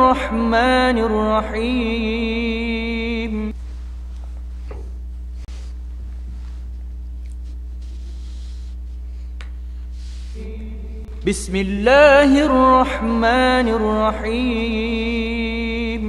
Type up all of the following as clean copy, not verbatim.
الرحمن الرحيم بسم الله الرحمن الرحيم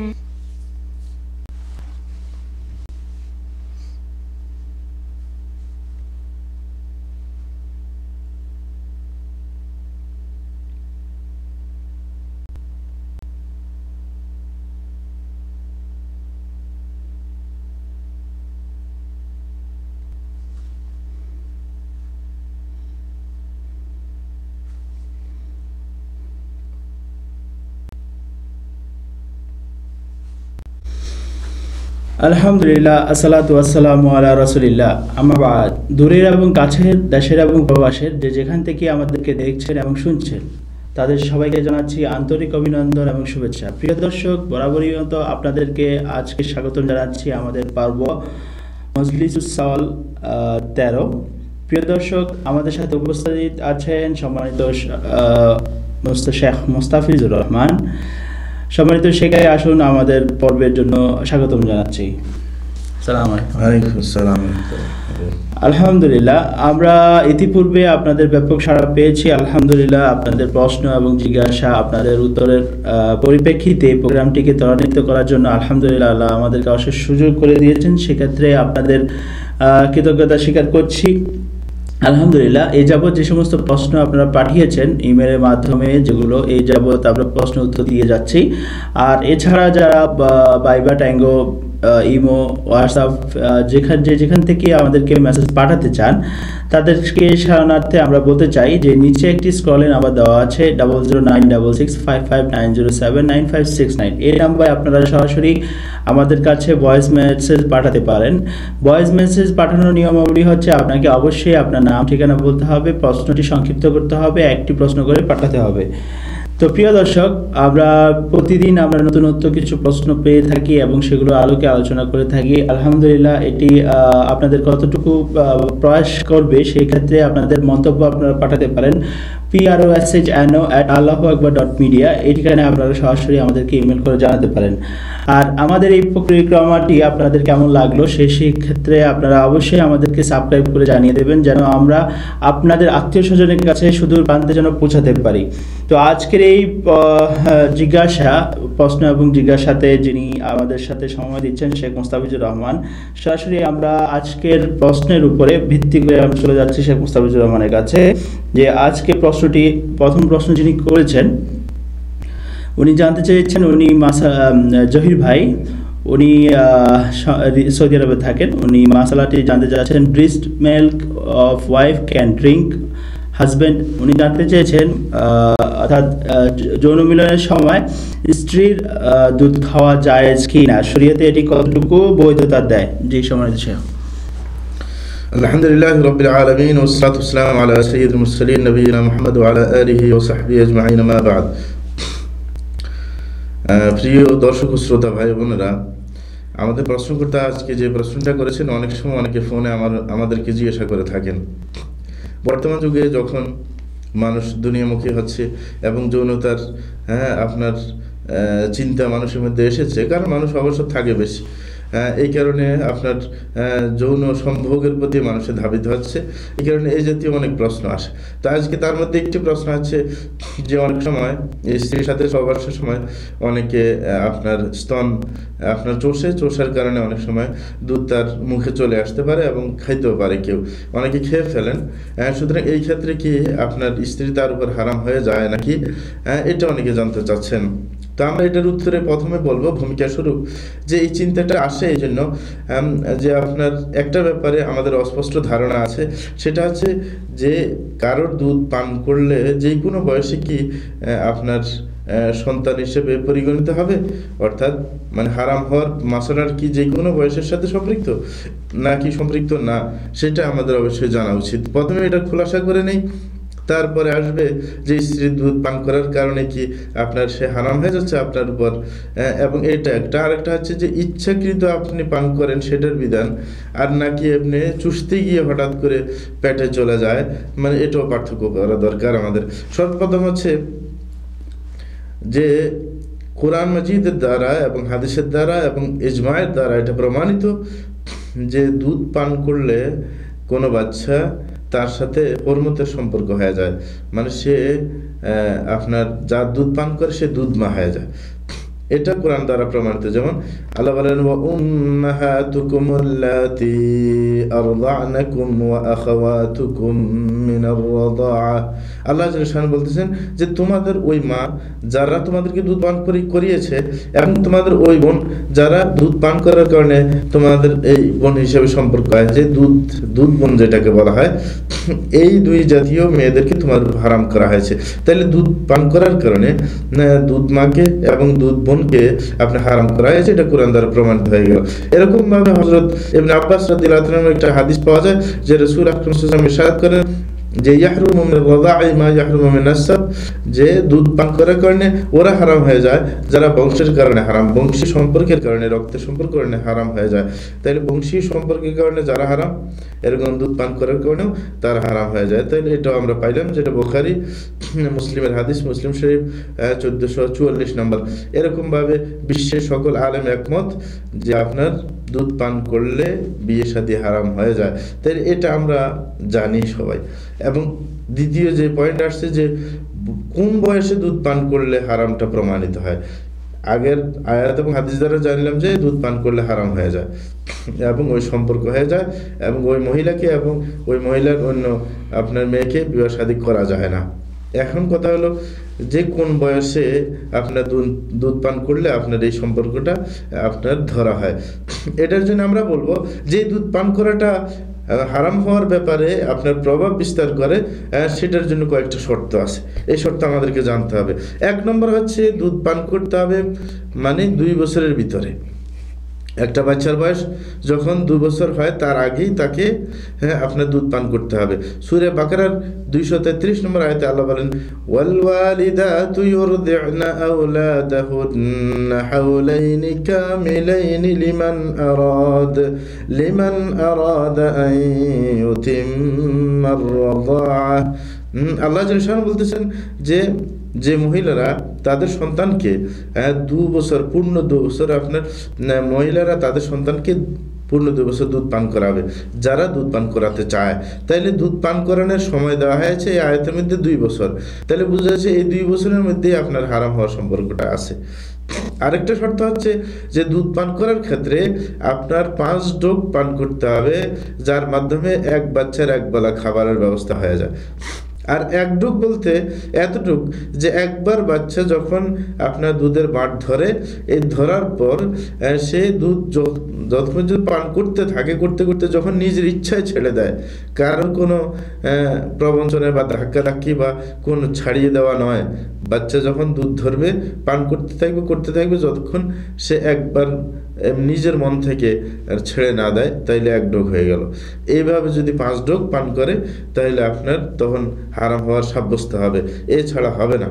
আলহামদুলিল্লাহ, আসসালাতু ওয়াসসালামু আলা রাসূলিল্লাহ। আম্মা বাদ। দূরের এবং কাছের, দেশের এবং প্রবাসের যে যেখান থেকে আমাদেরকে দেখছেন এবং শুনছেন, তাদের সবাইকে জানাচ্ছি আন্তরিক অভিনন্দন এবং শুভেচ্ছা। প্রিয় দর্শক, বরাবরই মতো আপনাদেরকে আজকে স্বাগতম জানাচ্ছি আমাদের পর্ব মজলিসুস সাওয়াল 13। প্রিয় দর্শক, আমাদের সাথে উপস্থিত আছেন সম্মানিত শেখ মুস্তাফিজুর রহমান। সম্মানিত শেখে, আসুন আমাদের পর্বের জন্য স্বাগতম জানাচ্ছি। আসসালামু আলাইকুম। ওয়ালাইকুম আসসালাম। আলহামদুলিল্লাহ, আমরা ইতিপূর্বে আপনাদের ব্যাপক সাড়া পেয়েছি। আলহামদুলিল্লাহ, আপনাদের প্রশ্ন এবং জিজ্ঞাসা, আপনাদের উত্তরের পরিপ্রেক্ষিতে প্রোগ্রামটিকে ত্বরান্বিত করার জন্য আলহামদুলিল্লাহ আল্লাহ আমাদেরকে অশেষ সুযোগ করে দিয়েছেন। সেক্ষেত্রে আপনাদের কৃতজ্ঞতা স্বীকার করছি। আলহামদুলিল্লাহ, এই যাবৎ যে সমস্ত প্রশ্ন আপনারা পাঠিয়েছেন ইমেলের মাধ্যমে, যেগুলো এই যাবৎ আমরা প্রশ্ন উত্তর দিয়ে যাচ্ছি। আর এছাড়া যারা ভাইবার, ট্যাঙ্গো, ইমো, হোয়াটসঅ্যাপ যেখান থেকে আমাদেরকে মেসেজ পাঠাতে চান, তাদেরকে সাধারণার্থে আমরা বলতে চাই যে নিচে একটি স্ক্রলে নাম্বার দেওয়া আছে 00966550799569। এই নাম্বারে আপনারা সরাসরি আমাদের কাছে ভয়েস মেসেজ পাঠাতে পারেন। ভয়েস মেসেজ পাঠানোর নিয়মাবলী হচ্ছে, আপনাকে অবশ্যই আপনার নাম, ঠিকানা বলতে হবে, প্রশ্নটি সংক্ষিপ্ত করতে হবে, একটি প্রশ্ন করে পাঠাতে হবে। তো প্রিয় দর্শক, প্রতিদিন আমরা নতুনত্ব কিছু প্রশ্ন পেয়ে থাকি এবং সেগুলো আলোকে আলোচনা করে থাকি। আলহামদুলিল্লাহ, এটি আপনাদের কতটুকু প্রয়াস করবে সেই ক্ষেত্রে আপনাদের মন্তব্য আপনারা পাঠাতে পারেন proshno@allahu-akbar.media। এই ঠিকানায় আপনারা সরাসরি আমাদেরকে ইমেল করে জানাতে পারেন। আর আমাদের এই পরিক্রমাটি আপনাদের কেমন লাগলো সেই ক্ষেত্রে আপনারা অবশ্যই আমাদেরকে সাবস্ক্রাইব করে জানিয়ে দেবেন, যেন আমরা আপনাদের আত্মীয় স্বজনের কাছে সুদূর প্রান্তে যেন পৌঁছাতে পারি। তো আজকের এই প্রশ্ন এবং জিজ্ঞাসাতে যিনি আমাদের সাথে সময় দিচ্ছেন শেখ মুস্তাফিজুর রহমান, সরাসরি আমরা আজকের প্রশ্নের উপরে ভিত্তি করে আমরা চলে যাচ্ছি শেখ মুস্তাফিজুর রহমানের কাছে। যে আজকে প্রথম প্রশ্ন যিনি করেছেন, উনি জানতে চেয়েছেন, উনি জহির ভাই, উনি সৌদি আরবে থাকেন। উনি মাসালাটি জানতে চাচ্ছেন, breast milk of wife can drink husband. উনি জানতে চেয়েছেন অর্থাৎ যৌন মিলনের সময় স্ত্রীর দুধ খাওয়া জায়েজ কি না, শরীয়তে এটি কতটুকু বৈধতা দেয়। জি সম্মানিত শেখ। আলহামদুলিল্লাহি রাব্বিল আলামিন ওয়া সলাতু ওয়াসসালামু আলা সাইয়্যিদিল মুরসালিন নবিয়িনা মুহাম্মদ ওয়া আলা আলিহি ওয়া সাহবিহি আজমাইন, মা বা'দ। প্রিয় দর্শক ও শ্রোতা ভাই বোনেরা, আমাদের প্রশ্নকর্তা আজকে যে প্রশ্নটা করেছেন, অনেক সময় অনেকে ফোনে আমাদেরকে জিজ্ঞাসা করে থাকেন, বর্তমান যুগে যখন মানুষ দুনিয়ামুখী হচ্ছে এবং যৌনতার আপনার চিন্তা মানুষের মধ্যে এসেছে, কারণ মানুষ অবশ্য থাকে বেশি, এই কারণে আপনার যৌন সম্ভোগের প্রতি মানুষের ধাবিত হচ্ছে। এই কারণে এই জাতীয় অনেক প্রশ্ন আসে। তো আজকে তার মধ্যে একটি প্রশ্ন আছে যে অনেক সময় স্ত্রীর সাথে সহবাসের সময় অনেকে আপনার স্তন আপনার চোষার কারণে অনেক সময় দুধ তার মুখে চলে আসতে পারে এবং খাইতেও পারে, কেউ অনেকে খেয়ে ফেলেন। সুতরাং এই ক্ষেত্রে কি আপনার স্ত্রী তার উপর হারাম হয়ে যায় নাকি, এটা অনেকে জানতে চাচ্ছেন। তো আমরা এটার উত্তরে প্রথমে বলবো ভূমিকা স্বরূপ যে এই চিন্তাটা আসে এই জন্য যে আপনার একটা ব্যাপারে আমাদের অস্পষ্ট ধারণা আছে, সেটা হচ্ছে যে কারোর দুধ পান করলে যে কোনো বয়সে কি আপনার সন্তান হিসেবে পরিগণিত হবে, অর্থাৎ মানে হারাম হওয়ার মাসলার কি যে কোনো বয়সের সাথে সম্পৃক্ত নাকি সম্পৃক্ত না, সেটা আমাদের অবশ্যই জানা উচিত। প্রথমে এটা খোলাসা করে নেই, তারপরে আসবে যে স্ত্রীর দুধ পান করার কারণে কি আপনার সে হারাম হয়ে যাচ্ছে আপনার উপর, এবং এটা একটা। আরেকটা হচ্ছে যে ইচ্ছাকৃত আপনি পান করেন সেটার বিধান, আর নাকি আপনি চুষতে গিয়ে হঠাৎ করে পেটে চলে যায়, মানে এটাও পার্থক্য করা দরকার আমাদের। সর্বপ্রথম হচ্ছে যে কোরআন মাজিদের দ্বারা এবং হাদিসের দ্বারা এবং ইজমায়ের দ্বারা এটা প্রমাণিত যে দুধ পান করলে কোনো বাচ্চা তার সাথে হরমতের সম্পর্ক হয়ে যায়, মানে সে আপনার যার দুধ পান করে সে দুধ মা হয়ে যায়। এটা কোরআন দ্বারা প্রমাণিত। যেমন আল্লাহ বলেন ওয়া উম্মাহাতুকুম আল্লাতী আরদা'নাকুম ওয়া আখাওয়াতুকুম মিনার রাদা'a। আল্লাহ জাল্লাহু বলতেছেন যে তোমাদের ওই মা যারা তোমাদেরকে দুধ পান করিয়েছে এবং তোমাদের ওই বোন যারা দুধ পান করার কারণে তোমাদের এই বোন হিসেবে সম্পর্ক হয়, যে দুধ বোন যেটাকে বলা হয়, এই দুই জাতীয় মেয়েদেরকে তোমাদের হারাম করা হয়েছে। তাহলে দুধ পান করার কারণে দুধ মাকে এবং দুধ বোনকে আপনি হারাম করা হয়েছে, এটা কোরআন দ্বারা প্রমাণিত হয়ে গেল। এরকম ভাবে হযরত ইবনে আব্বাস রাদিয়াল্লাহু আনহু একটা হাদিস পাওয়া যায় যে রাসূল আকরাম সাল্লাল্লাহু আলাইহি ওয়াসাল্লাম ইরশাদ করেন যে ইয়াহরুমু মিনার রাদা'i মা ইয়াহরুমু মিনাস সাব, যে দুধ পান করার কারণে ওরা হারাম হয়ে যায় যারা বংশের কারণে হারাম, বংশী সম্পর্কের কারণে, রক্তের সম্পর্কের কারণে হারাম হয়ে যায়। তাইলে বংশী সম্পর্কের কারণে যারা হারাম, এরকম দুধ পান করার কারণেও তারা হারাম হয়ে যায়। তাইলে এটাও আমরা পাইলাম, যেটা বুখারী মুসলিমের হাদিস, মুসলিম শরীফ 1444 নম্বর। এরকম ভাবে বিশ্বের সকল আলেম একমত যে আপনার দুধ পান করলে বিয়ে শাদী হারাম হয়ে যায়। তাই এটা আমরা জানি সবাই। এবং দ্বিতীয় যে পয়েন্ট আসছে যে কোন বয়সে দুধ পান করলে হারামটা প্রমাণিত হয়, আগের আয়াত এবং হাদিস দ্বারা জানলাম যে দুধ পান করলে হারাম হয়ে যায় এবং ওই সম্পর্ক হয়ে যায় এবং ওই মহিলাকে এবং ওই মহিলার অন্য আপনার মেয়েকে বিবাহ শাদী করা যায় না। এখন কথা হলো যে কোন বয়সে আপনার দুধ পান করলে আপনার এই সম্পর্কটা আপনার ধরা হয়। এটার জন্য আমরা বলবো যে দুধ পান করাটা হারাম হওয়ার ব্যাপারে আপনার প্রভাব বিস্তার করে, সেটার জন্য কয়েকটা শর্ত আছে। এই শর্ত আমাদেরকে জানতে হবে। 1 নম্বর হচ্ছে দুধ পান করতে হবে মানে 2 বছরের ভিতরে। একটা বাচ্চার বয়স যখন 2 বছর হয় তার আগেই তাকে আপনার দুধ পান করতে হবে। সূরা বাকারার 233 নম্বর আয়াতে আল্লাহ বলেন ওয়াল ওয়ালিদাতু ইউরদি'না আওলাদাহুন্না হাওলাইনি কামিলাইনি লিমান আরাদা আন ইউতিম্মার রাদা'a। আল্লাহ জাল্লাহু বলতেছেন যে মহিলারা তাদের সন্তানকে 2 বছর পূর্ণ 2 বছর আপনার মহিলারা তাদের সন্তানকে পূর্ণ 2 বছর দুধ পান করাবে, যারা দুধ পান করাতে চায়। তাইলে দুধ পান করানোর সময় দেওয়া হয়েছে এই আয়াতের মধ্যে 2 বছর। তাহলে বোঝা যাচ্ছে এই 2 বছরের মধ্যেই আপনার হারাম হওয়ার সম্পর্কটা আছে। আরেকটা শর্ত হচ্ছে যে দুধ পান করার ক্ষেত্রে আপনার 5 ডোক পান করতে হবে, যার মাধ্যমে এক বাচ্চার 1 বেলা খাবারের ব্যবস্থা হয়ে যায়। আর 1 ডোক বলতে এতটুক যে একবার বাচ্চা যখন আপনার দুধের বাঁট ধরে, এই ধরার পর সে দুধ যতক্ষণ যদি পান করতে থাকে, করতে করতে যখন নিজের ইচ্ছায় ছেড়ে দেয়, কারণ কোনো প্রবঞ্চনায় বা ধাক্কাধাক্কি বা কোনো ছাড়িয়ে দেওয়া নয়, বাচ্চা যখন দুধ ধরবে পান করতে থাকবে যতক্ষণ সে একবার নিজের মন থেকে ছেড়ে না দেয়, তাইলে 1 ডোক হয়ে গেল। এইভাবে যদি 5 ডোক পান করে তাইলে আপনার তখন হারাম হওয়ার সাব্যস্ত হবে, এছাড়া হবে না।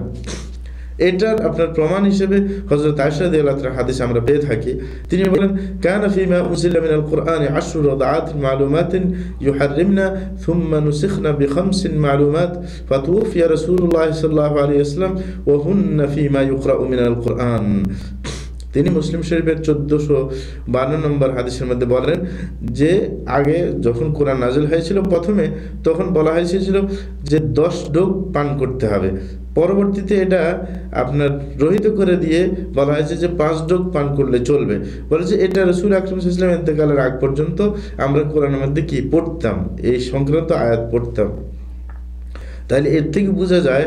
এটার আপনার প্রমাণ হিসেবে হযরত আয়েশা রাদিয়াল্লাহু আনহা হাদিস আমরা পেয়ে থাকি। তিনি বলেন কানা ফীমা উনজিলা মিনাল কুরআনি 10 রাদাআত মালুমাতিন ইউহাররিমনা থুম্মা নুসিখনা বিখামসিন মালুমাত ফাতুফিয়া রাসূলুল্লাহ সাল্লাল্লাহু আলাইহি ওয়াসাল্লাম ওয়া হুন্না ফীমা ইউকরাউ মিনাল কুরআন। তিনি মুসলিম শরীফের 1452 নম্বর হাদিসের মধ্যে বলেন যে আগে যখন কোরআন নাযিল হয়েছিল প্রথমে, তখন বলা হয়েছিল যে 10 ডোক পান করতে হবে। পরবর্তীতে এটা আপনার রহিত করে দিয়ে বলা হয়েছে যে 5 ডোক পান করলে চলবে। বলেছে এটা রাসূল আকরাম সাল্লাল্লাহু আলাইহি ওয়াসাল্লাম ইন্তেকালের আগ পর্যন্ত আমরা কোরআনের মধ্যে কি পড়তাম, এই সংক্রান্ত আয়াত পড়তাম। তাহলে এর থেকে বোঝা যায়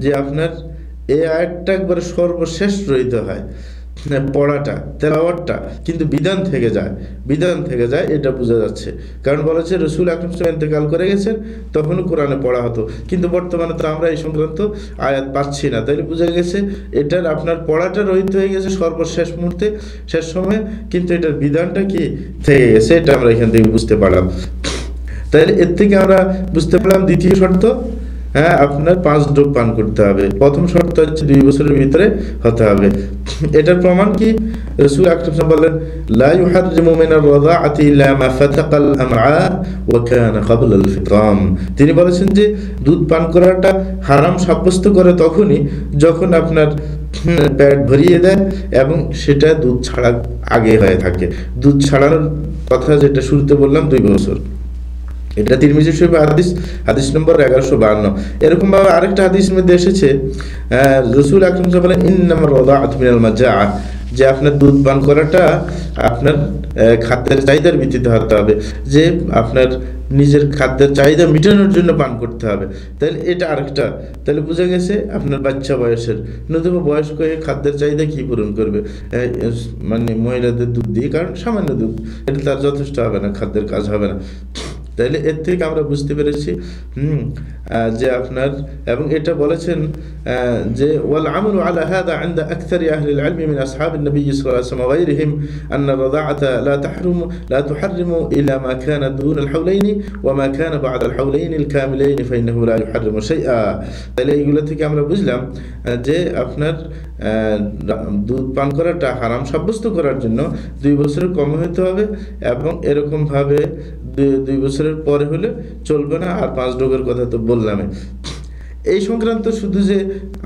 যে আপনার এই আয়াতটা একবার সর্বশেষ রহিত হয়, পড়াটা তেলাওয়াতটা কিন্তু বিধান থেকে যায়, এটা বোঝা যাচ্ছে। কারণ বলেছে রাসূল আকরাম সাল্লাল্লাহু আলাইহি ওয়াসাল্লাম ইন্তেকাল করে গেছেন, তখনও কোরআনে পড়া হতো, কিন্তু বর্তমানে তো আমরা এই সংক্রান্ত আয়াত পাচ্ছি না। তাইলে বোঝা গেছে এটার আপনার পড়াটা রহিত হয়ে গেছে সর্বশেষ মুহূর্তে, শেষ সময়, কিন্তু এটার বিধানটা কি থেকে গেছে, এটা আমরা এখান থেকে বুঝতে পারলাম। তাইলে এর থেকে আমরা বুঝতে পারলাম দ্বিতীয় শর্ত, আপনার 5 ডোক পান করতে হবে। প্রথম শর্ত হচ্ছে 2 বছরের ভিতরে হতে হবে। এটার প্রমাণ কি রাসূল আকরাম সাল্লাল্লাহু আলাইহি ওয়াসাল্লাম বললেন, লা ইউহাররিমু মিনার রাদাআতি ইল্লা মা ফাতাকাল আমআ ওয়া কানা ক্বাবলা আল ফিতরাম। তিনি বলেছেন যে দুধ পান করাটা হারাম সাব্যস্ত করে তখনই যখন আপনার পেট ভরিয়ে দেয় এবং সেটা দুধ ছাড়া আগে হয়ে থাকে। দুধ ছাড়ানোর কথা যেটা শুরুতে বললাম 2 বছর, এটা তিরমিজি শরীফে হাদিস নম্বর 1152। এরকম ভাবে আরেকটা হাদিসের মধ্যে এসেছে, রাসূল আকরাম সাল্লাল্লাহু আলাইহি ওয়াসাল্লাম বলেন, ইন্নামার রাদাআতু মিনাল মাজাআ, যে আপনার দুধ পান করাটা আপনার খাদ্যের চাহিদার ভিত্তিতে হতে হবে, যে আপনার নিজের খাদ্যের চাহিদা মেটানোর জন্য পান করতে হবে। তাহলে এটা আরেকটা, তাহলে বোঝা গেছে আপনার বাচ্চা বয়সের, নতুবা বয়স্ক হয়ে খাদ্যের চাহিদা কি পূরণ করবে, মানে মহিলাদের দুধ দিয়ে, কারণ সামান্য দুধ এটা তার যথেষ্ট হবে না, খাদ্যের কাজ হবে না। তাইলে এর থেকে আমরা বুঝতে পেরেছি যে আপনার, এবং এটা বলেছেন যে ওয়াল আমালু আলা হাদা ইনদা আকসারি আহলিল ইলমি মিন আসহাবিন নবী সাল্লাল্লাহু আলাইহি ওয়াসাল্লাম ওয়া গায়রিহিম আন্না রাদাআতা লা তুহাররিমু ইলা মা কানা দুন আল হাওলাইনি ওয়া মা কানা বা'দা আল হাওলাইনি আল কামিলাইনি ফাইন্নাহু লা ইউহাররিমু শাইআ। তাহলে এইগুলো থেকে আমরা বুঝলাম যে আপনার দুধ পান করাটা হারাম সাব্যস্ত করার জন্য 2 বছরের কম হতে হবে, এবং এরকম ভাবে 2 বছরের পরে হলে চলবে না। আর 5 ডোগের কথা তো বললামই। এই সংক্রান্ত শুধু যে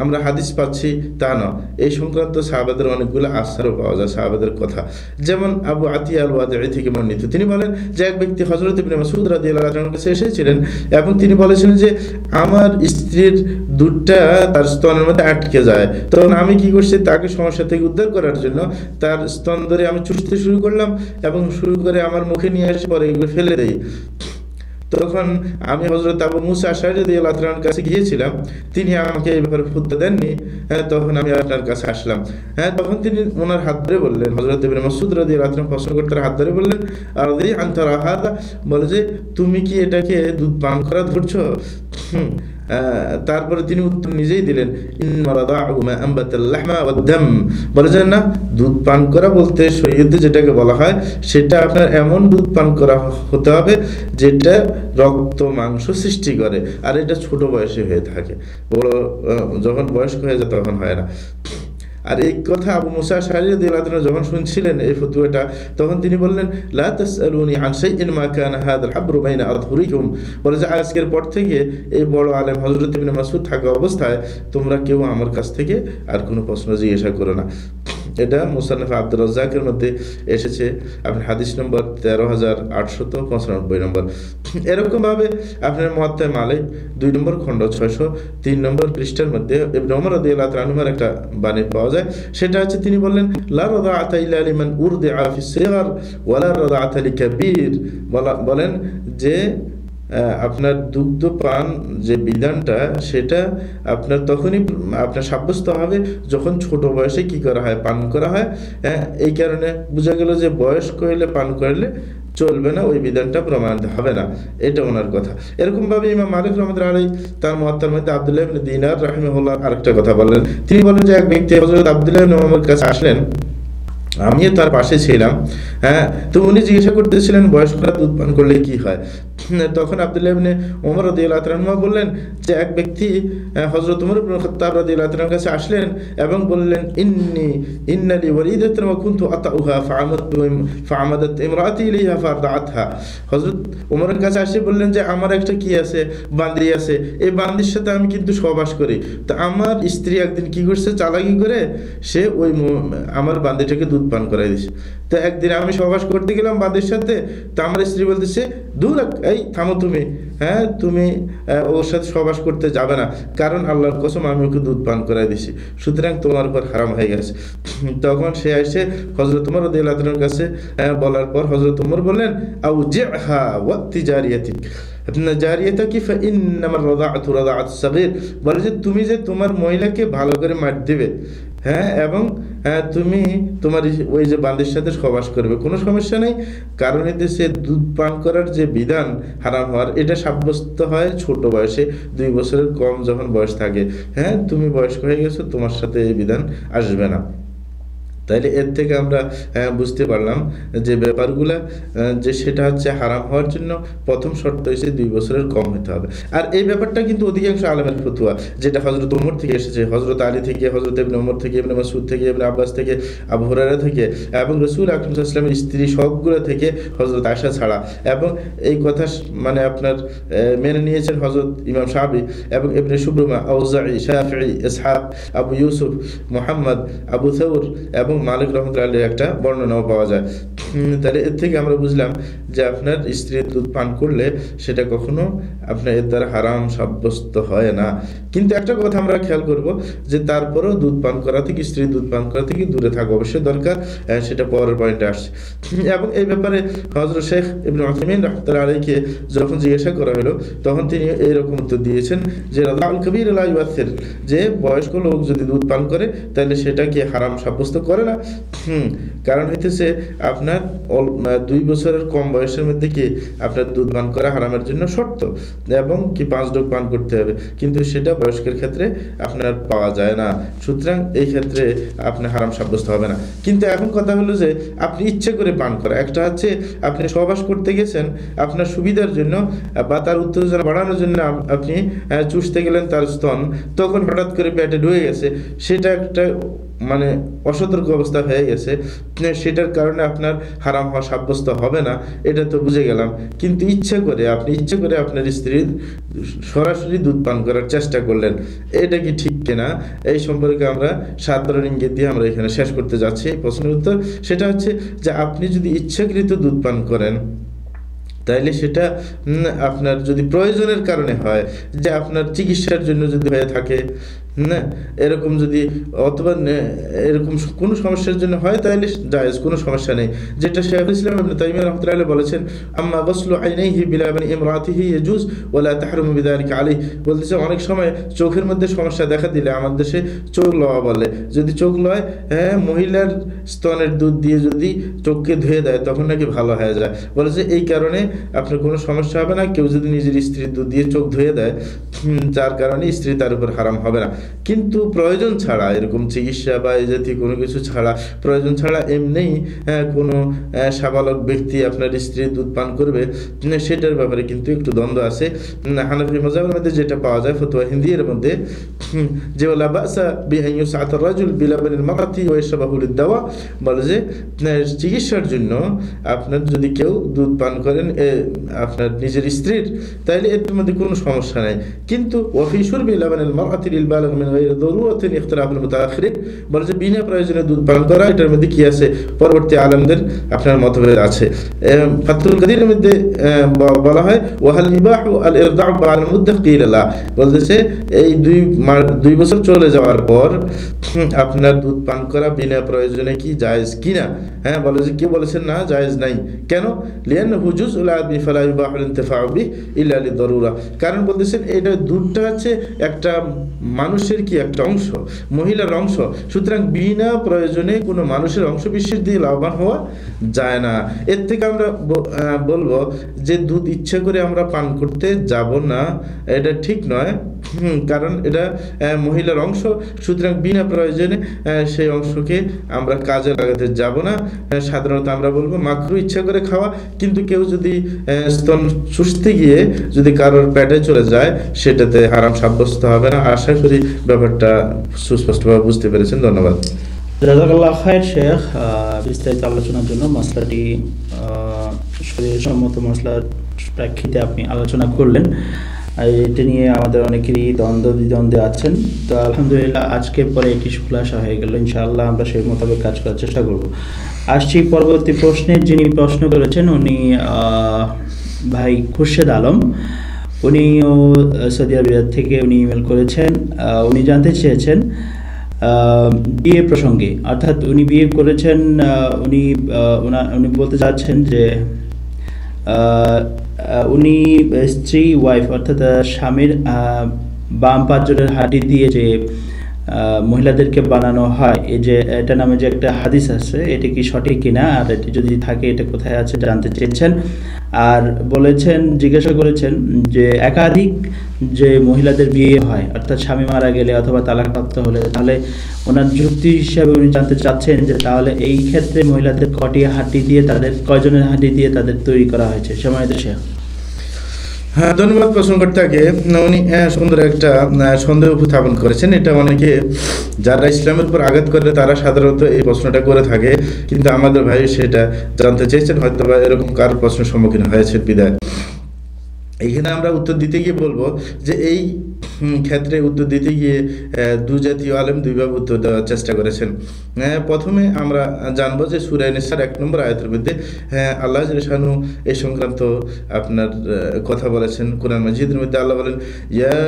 আমরা হাদিস পাচ্ছি তা না, এই সংক্রান্ত সাহাবাদের অনেকগুলো আসারও পাওয়া যায়, সাহাবাদের কথা। যেমন আবু আতিয়া আল ওয়াদিঈ থেকে বর্ণিত, তিনি বলেন যে এক ব্যক্তি হযরত ইবনে মাসউদ রাদিয়াল্লাহু আনহুর কাছে এসেছিলেন এবং তিনি বলেছিলেন যে আমার স্ত্রীর দুধটা তার স্তনের মধ্যে আটকে যায়। তখন আমি কি করছি, তাকে সমস্যা থেকে উদ্ধার করার জন্য তার স্তন ধরে আমি চুষতে শুরু করলাম এবং শুরু করে আমার মুখে নিয়ে এসে পরে এগুলো ফেলে দেই। তখন আমি হযরত আবু মুসা আশআরী রাদিয়াল্লাহু আনহুর কাছে গিয়েছিলাম, তিনি আমাকে এই ব্যাপারে ফতোয়া দেননি। তখন আমি আপনার কাছে আসলাম। তখন তিনি ওনার হাত ধরে বললেন, হযরত ইবনে মাসউদ রাদিয়াল্লাহু আনহু প্রশ্ন করতে হাত ধরে বললেন, আরদি আনতা রাহাদা, বলে যে তুমি কি এটাকে দুধ পান করা ধরছো? তারপরে তিনি উত্তর নিজেই দিলেন, ইন্না রাদাউ মা আনবাতাল লাহমা ওয়াদ দাম, বলেছেন না দুধ পান করা বলতে শরীয়তে যেটাকে বলা হয় সেটা আপনার এমন দুধ পান করা হতে হবে যেটা রক্ত মাংস সৃষ্টি করে, আর এটা ছোট বয়সে হয়ে থাকে, বড় যখন বয়স্ক হয়ে যায় তখন হয় না। আর এই কথা আবু মুসা আশআরী রাদিয়াল্লাহু আনহু যখন শুনছিলেন এই ফতোয়াটা, তখন তিনি বললেন, লা তাসআলুনি আন শাইইন মা কানা হাদাল হাবরু বাইনা আযহুরিকুম, বলে যে আজকের পর থেকে এই বড় আলেম হযরত ইবনে মাসউদ থাকা অবস্থায় তোমরা কেউ আমার কাছ থেকে আর কোনো প্রশ্ন জিজ্ঞাসা করো না। এটা মুসান্নাফ আব্দুর রাজ্জাকের মধ্যে এসেছে, আপনার হাদিস নম্বর 13895 নম্বর। এরকম ভাবে আপনার মুয়াত্তা মালিক 2 নম্বর খণ্ড 603 নম্বর পৃষ্ঠার মধ্যে ইবনে ওমর রাদিয়াল্লাহু আনহুর একটা বাণী পাওয়া যায়। সেটা হচ্ছে তিনি বললেন, লা রাদাআতা ইল্লা লিমান উরদিআ ফিস সিগর ওয়া লা রাদাআতা লিকাবীর, বলেন যে আপনার দুগ্ধ পান যে বিধানটা সেটা আপনার তখনই আপনার সাব্যস্ত হবে যখন ছোট বয়সে কি করা হয়, পান করা হয়। এই কারণে বোঝা গেল যে বয়স্ক হইলে পান করলে চলবে না, ওই বিধানটা প্রমাণিত হবে না, এটা ওনার কথা। এরকম ভাবে ইমাম মালিক রাহমাতুল্লাহি আলাইহি তার মুয়াত্তার মধ্যে আব্দুল্লাহ ইবনে দিনার রাহিমাহুল্লাহ আরেকটা কথা বললেন। তিনি বলেন যে এক ব্যক্তি হযরত আব্দুল্লাহ ইবনে ওমরের কাছে আসলেন, আমিও তার পাশে ছিলাম। তো উনি জিজ্ঞাসা করতেছিলেন বয়স্করা দুধ পান করলে কি হয়। তখন আব্দুল্লাহ ইবনে ওমর রাদিয়াল্লাহু আনহু বললেন যে এক ব্যক্তি হযরত ওমর ইবনে খাত্তাব রাদিয়াল্লাহু আনহুর কাছে আসলেন এবং বললেন, ইন্না লি ওয়ালিদাতান ওয়া কুনতু আতাউহা ফাআমাদাত ইমরাতি ইলাইহা ফারদাআতহা। হযরত ওমরের কাছে এসে বললেন যে আমার একটা কি আছে, বান্দি আছে, এই বান্দির সাথে আমি কিন্তু সহবাস করি। তো আমার স্ত্রী একদিন কি করছে, চালাকি করে সে ওই আমার বান্দিটাকে দুধ পান করাই দিছে। তো একদিন আমি সহবাস করতে গেলাম বান্দির সাথে, তো আমার স্ত্রী বলতেছে, দূর এই থামো তুমি, তুমি ওর সাথে সহবাস করতে যাবে না, কারণ আল্লাহর কসম আমি ওকে দুধ পান করাই দিছি, সুতরাং তোমার উপর হারাম হয়ে গেছে। তখন সে এসে হযরত ওমর রাদিয়াল্লাহু আনহুর কাছে বলার পর হযরত ওমর বললেন, আউজিহা ওয়াতি জারিয়াতিক জারিয়াতাকি ফাইন্নামা রাদাআতু রাদাআতুস সাগীর, বলে যে তুমি যে তোমার মহিলাকে ভালো করে মার দিবে, এবং তুমি তোমার ওই যে বান্দির সাথে সহবাস করবে, কোনো সমস্যা নেই, কারণ এতে সে দুধ পান করার যে বিধান হারাম হওয়ার এটা সাব্যস্ত হয় ছোট বয়সে, 2 বছরের কম যখন বয়স থাকে। তুমি বয়স্ক হয়ে গেছো, তোমার সাথে এই বিধান আসবে না। তাইলে এর থেকে আমরা বুঝতে পারলাম যে ব্যাপারগুলা যে সেটা হচ্ছে হারাম হওয়ার জন্য প্রথম শর্ত হচ্ছে 2 বছরের কম হতে হবে। আর এই ব্যাপারটা কিন্তু অধিকাংশ আলেমের ফতোয়া, যেটা হযরত ওমর থেকে এসেছে, হযরত আলী থেকে, হযরত ইবনে ওমর থেকে, ইবনে মাসউদ থেকে, ইবনে আব্বাস থেকে, আবু হুরায়রা থেকে এবং রাসূল আকরাম সাল্লাল্লাহু আলাইহি ওয়াসাল্লামের স্ত্রী সবগুলো থেকে, হযরত আয়েশা ছাড়া। এবং এই কথা মানে আপনার মেনে নিয়েছেন হযরত ইমাম শাফি এবং ইবনে শুবরুমা, আউজাঈ, শাফিঈ, ইসহাক, আবু ইউসুফ, মুহাম্মদ, আবু থাউর এবং মালিক রাহমাতুল্লাহ আলাইহির একটা বর্ণনাও পাওয়া যায়। তাহলে এর থেকে আমরা বুঝলাম যে আপনার স্ত্রীর দুধ পান করলে সেটা কখনো আপনার এর দ্বারা হারাম সাব্যস্ত হয় না। কিন্তু একটা কথা আমরা খেয়াল করব যে তারপরেও দুধ পান করা থেকে, স্ত্রীর দুধ পান করা থেকে দূরে থাকা অবশ্যই দরকার, সেটা পরের পয়েন্টে আসছে। এবং এই ব্যাপারে হযরত শেখ ইবনে উসাইমিন রাহমাতুল্লাহ আলাইহিকে যখন জিজ্ঞাসা করা হলো তখন তিনি এইরকম উত্তর দিয়েছেন যে রাদাউল কবীর লা ইউআসির, যে বয়স্ক লোক যদি দুধ পান করে তাহলে সেটা কি হারাম সাব্যস্ত করে না। কারণ হইতেছে আপনার 2 বছরের কম বয়সের মধ্যে কি আপনার দুধ পান করা হারামের জন্য শর্ত, এবং কি 5 ডোজ পান করতে হবে, কিন্তু সেটা বয়স্কের ক্ষেত্রে আপনার পাওয়া যায় না। সুতরাং এই ক্ষেত্রে আপনি হারাম সাব্যস্ত হবে না। কিন্তু এখন কথা হলো যে আপনি ইচ্ছে করে পান করা, একটা হচ্ছে আপনি সহবাস করতে গেছেন আপনার সুবিধার জন্য বা তার উত্তেজনা বাড়ানোর জন্য, আপনি চুষতে গেলেন তার স্তন, তখন হঠাৎ করে পেটে ঢুকে গেছে, সেটা একটা মানে অসতর্ক অবস্থা হয়ে গেছে, সেটার কারণে আপনার হারাম হওয়া সাব্যস্ত হবে না, এটা তো বুঝে গেলাম। কিন্তু আপনি ইচ্ছে করে আপনার স্ত্রীর সরাসরি দুধ পান করার চেষ্টা করলেন, এটা কি ঠিক কিনা এই সম্পর্কে আমরা সাধারণ ইঙ্গিত দিয়ে আমরা এখানে শেষ করতে যাচ্ছি। এই প্রশ্নের উত্তর সেটা হচ্ছে যে আপনি যদি ইচ্ছাকৃত দুধ পান করেন তাইলে সেটা আপনার যদি প্রয়োজনের কারণে হয়, যে আপনার চিকিৎসার জন্য যদি হয়ে থাকে না, এরকম যদি অথবা এরকম কোনো সমস্যার জন্য হয় তাহলে জায়েজ, কোনো সমস্যা নেই। যেটা শাইখুল ইসলাম ইবনে তাইমিয়া রাহমাতুল্লাহি আলাইহি বলেছেন, আম্মা গসলু আইনাইহি বিলাবানি ইমরাতিহি ইয়াজুজ ওয়ালা তাহরুমু বিযালিকা আলাইহি, বলতেছে অনেক সময় চোখের মধ্যে সমস্যা দেখা দিলে, আমাদের দেশে চোখ লওয়া বলে, যদি চোখ লয় মহিলার স্তনের দুধ দিয়ে যদি চোখকে ধুয়ে দেয় তখন নাকি ভালো হয়ে যায়। বলেছে এই কারণে আপনার কোনো সমস্যা হবে না, কেউ যদি নিজের স্ত্রীর দুধ দিয়ে চোখ ধুয়ে দেয়, যার কারণে স্ত্রী তার উপর হারাম হবে না। কিন্তু প্রয়োজন ছাড়া, এরকম চিকিৎসা বা এই জাতীয় কোনো কিছু ছাড়া, প্রয়োজন ছাড়া এমনি কোনো সাবালক ব্যক্তি আপনার স্ত্রীর দুধ পান করবে, সেটার ব্যাপারে কিন্তু একটু দ্বন্দ্ব আছে। হানাফি মাযহাবের মধ্যে যেটা পাওয়া যায় ফতোয়া হিন্দির মধ্যে, যে ওয়ালা বাসা বিআন ইউসআত আর-রাজুল বিলাবানিল মারাতি ওয়া ইয়াশরাবু লিদ-দাওয়া, বলে যে চিকিৎসার জন্য আপনার যদি কেউ দুধ পান করেন আপনার নিজের স্ত্রীর, তাইলে এর মধ্যে কোনো সমস্যা নাই। কিন্তু ওয়া ফি শুরবি লাবানিল মারাতি লিল বালিগ মিন গায়রি দারুরাতিন ইখতিলাফুল মুতাআখিরিন, বলে যে বিনা প্রয়োজনে দুধ পান করা, এটার মধ্যে কি আছে পরবর্তী আলেমদের আপনার মতভেদ আছে। ফাতুল কাদিরের মধ্যে বলা হয় ওয়াহাল ইবাহু আল ইরদাউ বা'আল মুদ্দা কিলা লা, বলতেছে এই 2 বছর চলে যাওয়ার পর আপনার দুধ পান করা বিনা প্রয়োজনে কি জায়েজ কিনা। বলে যে কেউ বলেছেন না জায়েজ নাই, কেন? লিআন্নাহু জুজউল আদমি ফালা ইবাহুল ইনতিফাউ বিহি ইল্লা লিদারুরা, কারণ বলতেছেন এটা দুধটা হচ্ছে একটা মানুষের কি একটা অংশ, মহিলার অংশ, সুতরাং বিনা প্রয়োজনে কোনো মানুষের অংশ বিশেষ দিয়ে লাভবান হওয়া যায় না। এর থেকে আমরা বলবো যে দুধ ইচ্ছা করে আমরা পান করতে যাব না, এটা ঠিক নয়, কারণ এটা মহিলার অংশ, সুতরাং বিনা প্রয়োজনে সেই অংশকে আমরা কাজে লাগাতে যাব না। সাধারণত আমরা বলবো মাকরু ইচ্ছা করে খাওয়া, কিন্তু কেউ যদি স্তন চুষতে গিয়ে যদি কারোর পেটে চলে যায় সেটাতে হারাম সাব্যস্ত হবে না। আশা করি ব্যাপারটা সুস্পষ্টভাবে বুঝতে পেরেছেন। ধন্যবাদ। জাযাকাল্লাহু খাইর শেখ, বিস্তারিত আলোচনার জন্য মশলাটি শরীয়তসম্মত মশলার প্রেক্ষিতে আপনি আলোচনা করলেন, এটা নিয়ে আমাদের অনেকেরই দ্বন্দ্বে আছেন। তো আলহামদুলিল্লাহ আজকের পরে এটি খুলাসা হয়ে গেল, ইনশাআল্লাহ আমরা সেই মোতাবেক কাজ করার চেষ্টা করব। আসছি পরবর্তী প্রশ্নে। যিনি প্রশ্ন করেছেন উনি ভাই খুরশেদ আলম, উনিও সৌদি আরব থেকে উনি ইমেল করেছেন। উনি জানতে চেয়েছেন বিয়ে প্রসঙ্গে, অর্থাৎ উনি বিয়ে করেছেন, উনি বলতে চাচ্ছেন যে উনি স্ত্রী ওয়াইফ অর্থাৎ স্বামীর বাম পাঁজরের হাড্ডি দিয়ে যে মহিলাদেরকে বানানো হয়, এই যে এটা নামে যে একটা হাদিস আছে, এটি কি সঠিক কিনা, আর এটি যদি থাকে এটা কোথায় আছে জানতে চেয়েছেন। আর বলেছেন, জিজ্ঞাসা করেছেন যে একাধিক যে মহিলাদের বিয়ে হয়, অর্থাৎ স্বামী মারা গেলে অথবা তালাকপ্রাপ্ত হলে, তাহলে ওনার যুক্তি হিসাবে উনি জানতে চাচ্ছেন যে তাহলে এই ক্ষেত্রে মহিলাদের কটি হাড্ডি দিয়ে, তাদের কয়জনের হাড্ডি দিয়ে তাদের তৈরি করা হয়েছে? সম্মানিত শেখ। হ্যাঁ, ধন্যবাদ প্রশ্নকর্তাকে। উনি সুন্দর একটা সন্দেহ উত্থাপন করেছেন। এটা অনেকে যারা ইসলামের উপর আঘাত করে তারা সাধারণত এই প্রশ্নটা করে থাকে, কিন্তু আমাদের ভাই সেটা জানতে চেয়েছেন, হয়তো বা এরকম কারো প্রশ্নের সম্মুখীন হয়েছে বিদায়। এইখানে আমরা উত্তর দিতে গিয়ে বলবো যে এই ক্ষেত্রে উত্তর দিতে গিয়ে দু জাতীয় আলেম দুইভাবে উত্তর দেওয়ার চেষ্টা করেছেন। প্রথমে আমরা জানবো যে সূরা নিসার 1 নম্বর আয়াতের মধ্যে আল্লাহ জাল্লা শানহু এই সংক্রান্ত আপনার কথা বলেছেন। কোরআন মাজিদের মধ্যে আল্লাহ বলেন, ইয়া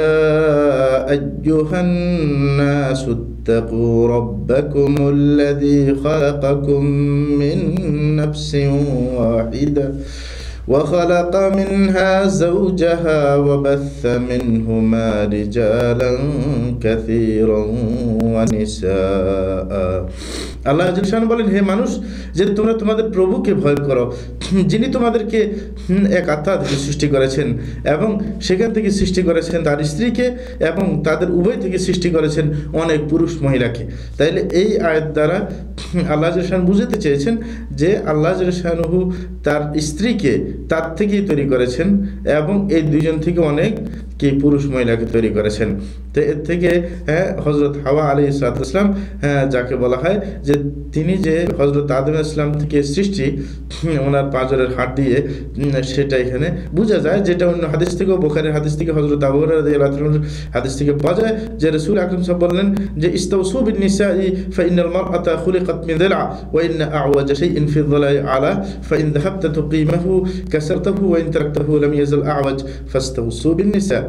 আইয়ুহান নাসু ইত্তাকু রাব্বাকুমুল্লাযী খালাকাকুম মিন নাফসিন ওয়াহিদা وخلق منها زوجها وبث منهما رجالا كثيرا ونساء। আল্লাহ জাল্লা বলেন, হে মানুষ, যে তোমরা তোমাদের প্রভুকে ভয় করো, যিনি তোমাদেরকে এক আত্মা থেকে সৃষ্টি করেছেন এবং সেখান থেকে সৃষ্টি করেছেন তার স্ত্রীকে, এবং তাদের উভয় থেকে সৃষ্টি করেছেন অনেক পুরুষ মহিলাকে। তাইলে এই আয়াত দ্বারা আল্লাহ জাল্লা বুঝাতে চেয়েছেন যে আল্লাহ জাল্লা তার স্ত্রীকে তার থেকেই তৈরি করেছেন এবং এই দুইজন থেকে অনেক কি পুরুষ মহিলাকে তৈরি করেছেন। তো এর থেকে হযরত হাওয়া আলাইহিস সালাম, যাকে বলা হয় যে তিনি যে হযরত আদম ইসলাম থেকে সৃষ্টি, ওনার পাঁজরের হাড় দিয়ে, সেটা এখানে বোঝা যায়। যেটা অন্য হাদিস থেকেও, বুখারীর হাদিস থেকে, হযরত আবু হুরায়রা রাদিয়াল্লাহু আনহু হাদিস থেকে পাওয়া যায় যে রাসূল আকরাম সাল্লাল্লাহু আলাইহি ওয়াসাল্লাম বললেন যে ইস্তাউসু বিন নিসাই ফাইনাল মারআতা খুলিকাত মিন দিলআ ওয়া ইন্না আ'ওয়াজা শাইইন ফি যিলাই আলা ফাইন যাহাবতা তুকিমাহু কাসারতাহু ওয়া ইন তারাকতাহু লাম ইয়াজাল আ'ওয়াজ ফাস্তাউসু বিন নিসা।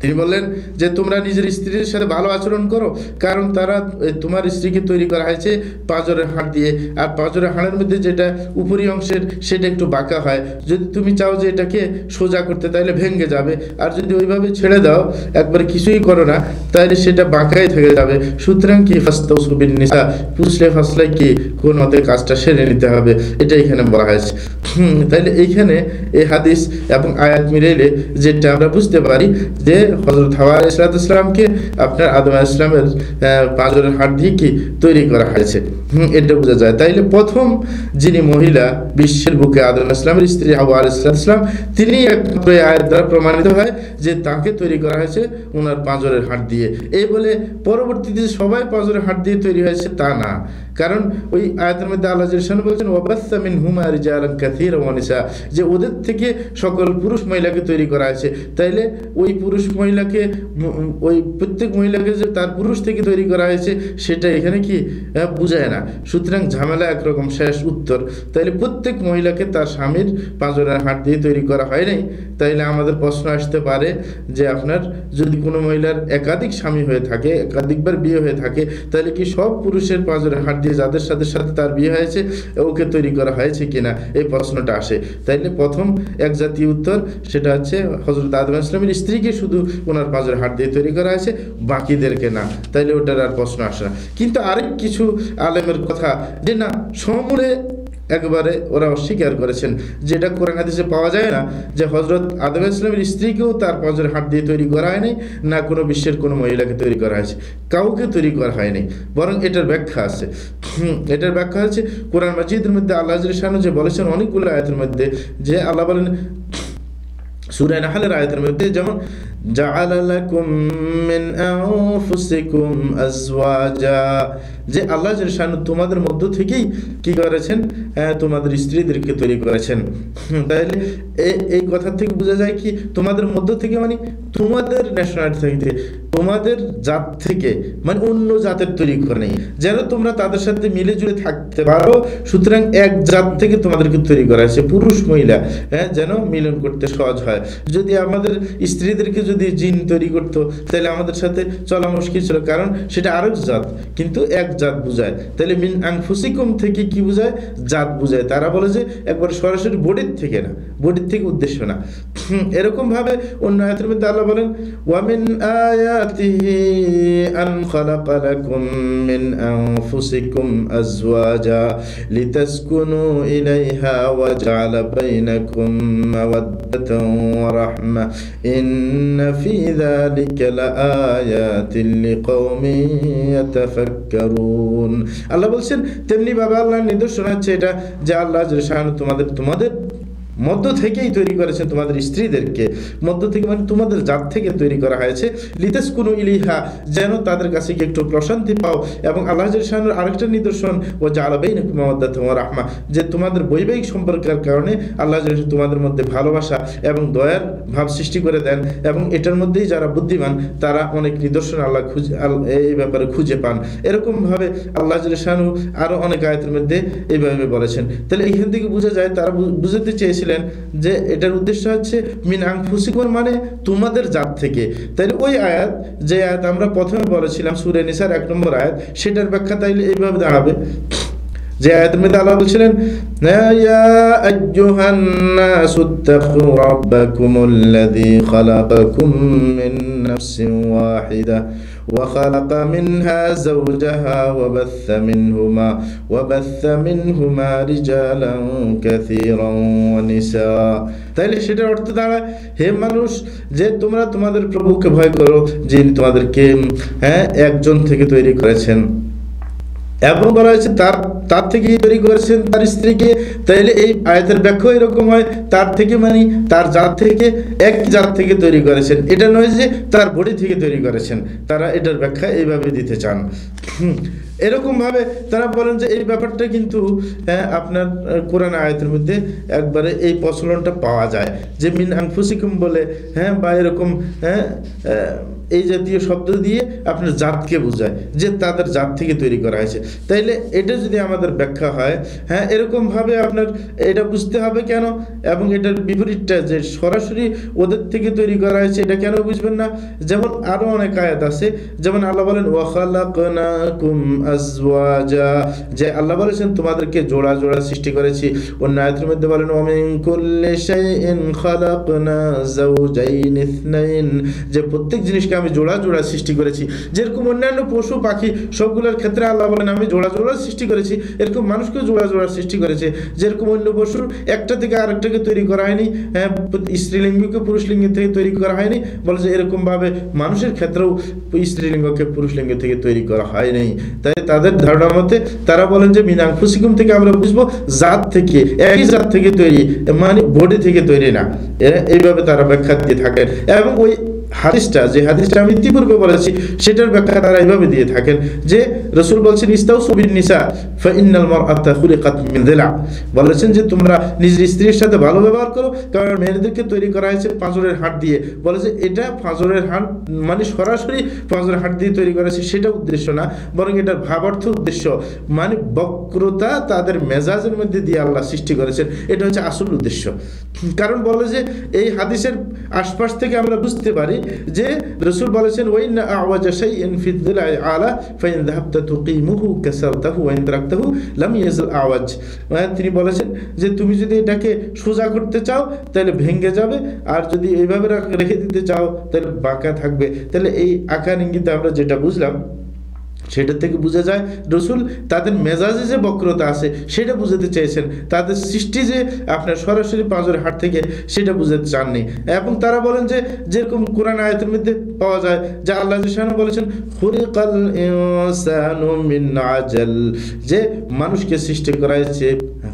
তিনি বললেন যে তোমরা নিজের স্ত্রীর সাথে ভালো আচরণ করো, কারণ তারা, তোমার স্ত্রীকে তৈরি করা হয়েছে পাঁজরের হাড় দিয়ে, আর পাঁজরের হাড়ের মধ্যে যেটা উপরি অংশের সেটা একটু বাঁকা হয়। যদি তুমি চাও যে এটাকে সোজা করতে, তাহলে ভেঙে যাবে, আর যদি ওইভাবে ছেড়ে দাও, একবার কিছুই করো না, তাহলে সেটা বাঁকাই থেকে যাবে। সুতরাং কি ফাস্তাউসু বিন নিসা, পুষলে ফাসলাই কি কোন মতে কাজটা সেরে নিতে হবে, এটা এখানে বলা হয়েছে। তাইলে এইখানে এই হাদিস এবং আয়াত মিলাইলে যেটা আমরা বুঝতে পারি যে হযরত হাওয়া আলাইহিস সালামকে আপনার আদম আলাইহিস সালামের পাঁজরের হাড় দিয়ে কি তৈরি করা হয়েছে, এটা বোঝা যায়। তাইলে প্রথম যিনি মহিলা বিশ্বের বুকে আদম আলাইহিস সালামের স্ত্রী হাওয়া আলাইহিস সালাম, তিনি একমাত্র এই আয়াত দ্বারা প্রমাণিত হয় যে তাকে তৈরি করা হয়েছে ওনার পাঁজরের হাড় দিয়ে। এই বলে পরবর্তীতে সবাই পাঁজরের হাড় দিয়ে তৈরি হয়েছে তা না, কারণ ওই আয়াতের মধ্যে আল্লাহ জাল্লা বলেছেন ওয়াবাসসা মিনহুমা রিজালান কাসীরান ওয়া নিসা, যে ওদের থেকে সকল পুরুষ মহিলাকে তৈরি করা হয়েছে। তাইলে ওই পুরুষ মহিলাকে, ওই প্রত্যেক মহিলাকে যে তার পুরুষ থেকে তৈরি করা হয়েছে, সেটা এখানে কি বুঝায় না। সুতরাং ঝামেলা একরকম শেষ উত্তর। তাইলে প্রত্যেক মহিলাকে তার স্বামীর পাঁজরের হাড় দিয়ে তৈরি করা হয় নাই। তাইলে আমাদের প্রশ্ন আসতে পারে যে আপনার যদি কোনো মহিলার একাধিক স্বামী হয়ে থাকে, একাধিকবার বিয়ে হয়ে থাকে, তাহলে কি সব পুরুষের পাঁজরের হাড় দিয়ে যাদের সাথে সাথে তার বিয়ে হয়েছে ওকে তৈরি করা হয়েছে কিনা, এই প্রশ্নটা আসে। তাইলে প্রথম এক জাতীয় উত্তর সেটা হচ্ছে হযরত আদম আলাইহিস সালামের স্ত্রীকে শুধু ওনার পাঁজরের হাড় দিয়ে তৈরি করা হয়েছে, বাকিদেরকে না। তাইলে ওটার আর প্রশ্ন আসে না। কিন্তু আরেক কিছু আলেমের কথা যে না, সমূলে একবারে ওরা অস্বীকার করেছেন, যেটা কোরআন হাদিসে পাওয়া যায় না, যে হযরত আদম আলাইহিস সালামের স্ত্রীকেও তার পাঁজরের হাড় দিয়ে তৈরি করা হয়নি, না কোনো বিশ্বের কোনো মহিলাকে তৈরি করা হয়েছে, কাউকে তৈরি করা হয়নি। বরং এটার ব্যাখ্যা আছে। এটার ব্যাখ্যা হচ্ছে কোরআন মাজিদের মধ্যে আল্লাহ জাল্লা যে বলেছেন অনেকগুলো আয়াতের মধ্যে, যে আল্লাহ বলেন সূরা নাহলের আয়াতের মধ্যে, যেমন জাআলা লাকুম মিন আনফুসিকুম আজওয়াজা, যে আল্লাহ জাল্লা তোমাদের মধ্য থেকেই কি করেছেন, তোমাদের স্ত্রীদেরকে তৈরি করেছেন। তাহলে এই কথা থেকে বোঝা যায় কি, তোমাদের মধ্য থেকে মানে তোমাদের ন্যাশনালিটি থেকে, তোমাদের জাত থেকে, মানে অন্য জাতের তৈরি করে নেই, যেন তোমরা তাদের সাথে মিলে জুলে থাকতে পারো। সুতরাং এক জাত থেকে তোমাদেরকে তৈরি করা হয়েছে, পুরুষ মহিলা, যেন মিলন করতে সহজ হয়। হয়। যদি আমাদের স্ত্রীদেরকে যদি জিন তৈরি করতো তাহলে আমাদের সাথে চলা মুশকিল ছিল, কারণ সেটা আরেক জাত কিন্তু এক জাত বুঝায়। তাহলে মিন আনফুসিকুম থেকে কি বুঝায়? জাত বুঝায়। তারা বলে যে একবার সরাসরি বডির থেকে না, বডির থেকে উদ্দেশ্য না। এরকম ভাবে অন্য আয়াতের মধ্যে আল্লাহ বলেন ওয়ামিন আয়াতিহি আন খালাকা লাকুম মিন আনফুসিকুম আজওয়াজা লিতাসকুনু ইলাইহা ওয়া জাআলা বাইনাকুম মাওয়াদ্দাতান ওয়া রাহমা ইন্না ফি যালিকা লাআয়াতিন লিকাওমিন ইয়াতাফাক্কারুন। আল্লাহ বলছেন তেমনি ভাবে আল্লাহর নিদর্শন আছে এটা যে আল্লাহ তোমাদের মধ্য থেকেই তৈরি করেছেন, তোমাদের স্ত্রীদেরকে মধ্য থেকে মানে তোমাদের জাত থেকে তৈরি করা হয়েছে, লিতাসকুনু ইলাইহা যেন তাদের কাছে গিয়ে একটু প্রশান্তি পাও। এবং আল্লাহ জাল্লাহু আরেকটা নিদর্শন ও জাআলা বাইনাকুম মাওয়াদ্দাতান ওয়া রাহমা, যে তোমাদের বৈবাহিক সম্পর্কের কারণে আল্লাহ জাল্লাহু তোমাদের মধ্যে ভালোবাসা এবং দয়ার ভাব সৃষ্টি করে দেন। এবং এটার মধ্যেই যারা বুদ্ধিমান তারা অনেক নিদর্শন আল্লাহ এই ব্যাপারে খুঁজে পান। এরকম ভাবে আল্লাহ জাল্লাহু আরো অনেক আয়াতের মধ্যে এইভাবে বলেছেন। তাহলে এইখান থেকে বোঝা যায় তারা বুঝাতে চেয়েছিলেন যে এটার উদ্দেশ্য হচ্ছে মিন আনফুসিকুম মানে তোমাদের জাত থেকে। তাইলে ওই আয়াত যে আয়াত আমরা প্রথমে বলেছিলাম সূরা নিসার 1 নম্বর আয়াত, সেটার ব্যাখ্যা তাইলে এইভাবে দাঁড়াবে যে আয়াতের মধ্যে আল্লাহ বলছিলেন ইয়া আইয়ুহান নাসুত্তাকু রাব্বাকুমুল্লাযী খালাকাকুম মিন নাফসিন ওয়াহিদা وخلق منها زوجها وبث منهما رجالا كثيرا ونساء। তাইলে সেটার অর্থ দাঁড়ায় হে মানুষ যে তোমরা তোমাদের প্রভুকে ভয় করো যিনি তোমাদেরকে একজন থেকে তৈরি করেছেন, এবং বলা হয়েছে তার থেকে তৈরি করেছেন তার স্ত্রীকে। তাইলে এই আয়াতের ব্যাখ্যা এরকম হয় তার থেকে মানে তার জাত থেকে, এক জাত থেকে তৈরি করেছেন, এটা নয় যে তার বডি থেকে তৈরি করেছেন। তারা এটার ব্যাখ্যা এইভাবে দিতে চান। এরকম ভাবে তারা বলেন যে এই ব্যাপারটা কিন্তু আপনার কোরআন আয়াতের মধ্যে একবারে এই প্রচলনটা পাওয়া যায় যে মিন আনফুসিকুম বলে বা এরকম এই জাতীয় শব্দ দিয়ে আপনার জাতকে বোঝায় যে তাদের জাত থেকে তৈরি করা হয়েছে। তাইলে এটা যদি আমাদের ব্যাখ্যা হয় এরকম ভাবে আপনার এটা বুঝতে হবে কেন, এবং এটার বিপরীতটা যে সরাসরি ওদের থেকে তৈরি করা হয়েছে এটা কেন বুঝবেন না? যেমন আরো অনেক আয়াত আছে, যেমন আল্লাহ বলেন ওয়া খালাকনাকুম আজওয়াজা, যে আল্লাহ বলেছেন তোমাদেরকে জোড়া জোড়া সৃষ্টি করেছি। অন্য আয়াতের মধ্যে বলেন ওয়া মিন কুল্লি শাইইন খালাকনা যাওজাইন ইসনাইন, যে প্রত্যেক জিনিসকে আমি জোড়া জোড়া সৃষ্টি করেছি। যেরকম অন্যান্য পশু পাখি সবগুলোর ক্ষেত্রে আল্লাহ বলেন আমি জোড়া জোড়া সৃষ্টি করেছি, এরকম মানুষকেও জোড়া জোড়া সৃষ্টি করেছে। যেরকম অন্য পশুর একটা থেকে আরেকটাকে তৈরি করা হয়নি, স্ত্রীলিঙ্গকে পুরুষলিঙ্গ থেকে তৈরি করা হয়নি, বলে যে এরকম ভাবে মানুষের ক্ষেত্রেও স্ত্রীলিঙ্গকে পুরুষলিঙ্গ থেকে তৈরি করা হয়নি। তাই তাদের ধারণা মতে তারা বলেন যে মিন আনফুসিকুম থেকে আমরা বুঝবো জাত থেকে, একই জাত থেকে তৈরি, মানে বডি থেকে তৈরি না। এইভাবে তারা ব্যাখ্যা দিয়ে থাকেন। এবং ওই হাদিসটা যে হাদিসটা আমি ইতিপূর্বে বলেছি সেটার ব্যাখ্যা তারা এইভাবে দিয়ে থাকেন যে রাসূল বলছেন ইস্তাউসু বিন নিসা ফাইন্নাল মারআতা খুলিকাত মিন দিলা, বলেছেন যে তোমরা নিজের স্ত্রীর সাথে ভালো ব্যবহার করো, কারণ মেয়েদেরকে তৈরি করা হয়েছে পাঁজরের হাড় দিয়ে। বলে যে এটা পাঁজরের হাড় মানে সরাসরি পাঁজরের হাড় দিয়ে তৈরি করা হয়েছে সেটা উদ্দেশ্য না, বরং এটার ভাবার্থ উদ্দেশ্য, মানে বক্রতা তাদের মেজাজের মধ্যে দিয়ে আল্লাহ সৃষ্টি করেছেন, এটা হচ্ছে আসল উদ্দেশ্য। কারণ বলে যে এই হাদিসের আশপাশ থেকে আমরা বুঝতে পারি যে রাসূল বলেছেন ওয়াইন্না আওয়াজা শাইইন ফিদ দিলাই আলা ফাইন যাহাবতা তুকিমুহু কাসারতাহু ওয়া ইন তারাকতাহু লাম ইয়াজাল আওয়াজ। তিনি বলেছেন যে তুমি যদি এটাকে সোজা করতে চাও তাহলে ভেঙে যাবে, আর যদি এইভাবে রেখে দিতে চাও তাহলে বাঁকা থাকবে। তাহলে এই আকার ইঙ্গিতে আমরা যেটা বুঝলাম সেটা থেকে বোঝা যায় রাসূল তাদের মেজাজে যে বক্রতা আছে সেটা বুঝাতে চেয়েছেন, তাদের সৃষ্টি যে আপনার সরাসরি পাঁজরের হাড় থেকে সেটা বুঝাতে চাননি। এবং তারা বলেন যে যেরকম কোরআন আয়াতের মধ্যে পাওয়া যায় যে আল্লাহ জাল্লাহু বলেছেন খুলিকাল ইনসানু মিন আজাল, যে মানুষকে সৃষ্টি করা হয়েছে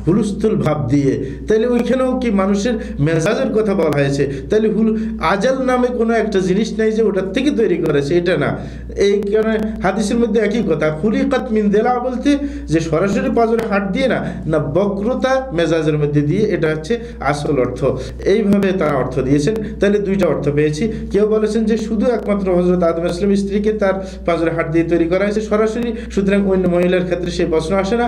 হুলস্থুল ভাব দিয়ে। তাহলে ওইখানেও কি মানুষের মেজাজের কথা বলা হয়েছে? তাহলে আজাল নামে কোনো একটা জিনিস নাই যে ওটার থেকে তৈরি করেছে, এটা না। এই কারণে হাদিসের মধ্যে একই কথা। খুলিকাত মিন দিলা বলতে যে সরাসরি পাঁজরে হাত দিয়ে না, না বক্রতা মেজাজের মধ্যে দিয়ে, এটা হচ্ছে আসল অর্থ। এইভাবে তারা অর্থ দিয়েছেন। তাহলে দুইটা অর্থ পেয়েছি। কেউ বলেছেন যে শুধু একমাত্র হযরত আদম আলাইহিস সালামের স্ত্রীকে তার পাঁজরে হাত দিয়ে তৈরি করা হয়েছে সরাসরি, সুতরাং অন্য মহিলার ক্ষেত্রে সেই প্রশ্ন আসে না।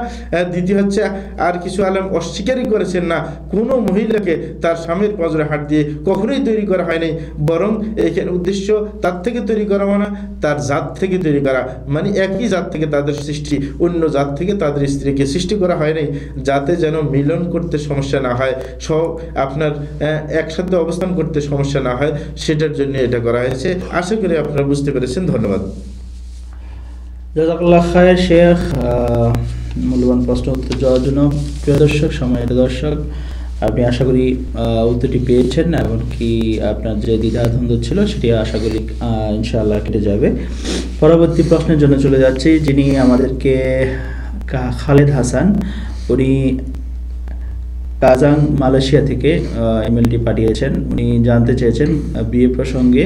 দ্বিতীয় হচ্ছে, আর কিছু আলেম অস্বীকারই করেছেন না, কোনো মহিলাকে তার স্বামীর পাঁজরে হাত দিয়ে কখনোই তৈরি করা হয়নি, বরং এইখানে উদ্দেশ্য তার থেকে তৈরি করা মানে তার জাত থেকে তৈরি করা, মানে একই জাত থেকে তাদের সৃষ্টি, অন্য জাত থেকে তাদের স্ত্রীকে সৃষ্টি করা হয়নি, যাতে যেন মিলন করতে সমস্যা না হয়, সব আপনার একসাথে অবস্থান করতে সমস্যা না হয়, সেটার জন্য এটা করা হয়েছে। আশা করি আপনারা বুঝতে পেরেছেন। ধন্যবাদ। জাযাকাল্লাহ খায়ের শেখ, মূল্যবান প্রশ্ন উত্তর দেওয়ার জন্য। প্রিয় দর্শক, সম্মানিত দর্শক, আপনি আশা করি উত্তরটি পেয়েছেন, এমনকি আপনার যে দ্বিধাদ্বন্দ্ব ছিল সেটি আশা করি ইনশাআল্লাহ কেটে যাবে। পরবর্তী প্রশ্নের জন্য চলে যাচ্ছি, যিনি আমাদেরকে খালেদ হাসান, উনি কাজাং মালয়েশিয়া থেকে ইমেলটি পাঠিয়েছেন। উনি জানতে চেয়েছেন বিয়ে প্রসঙ্গে,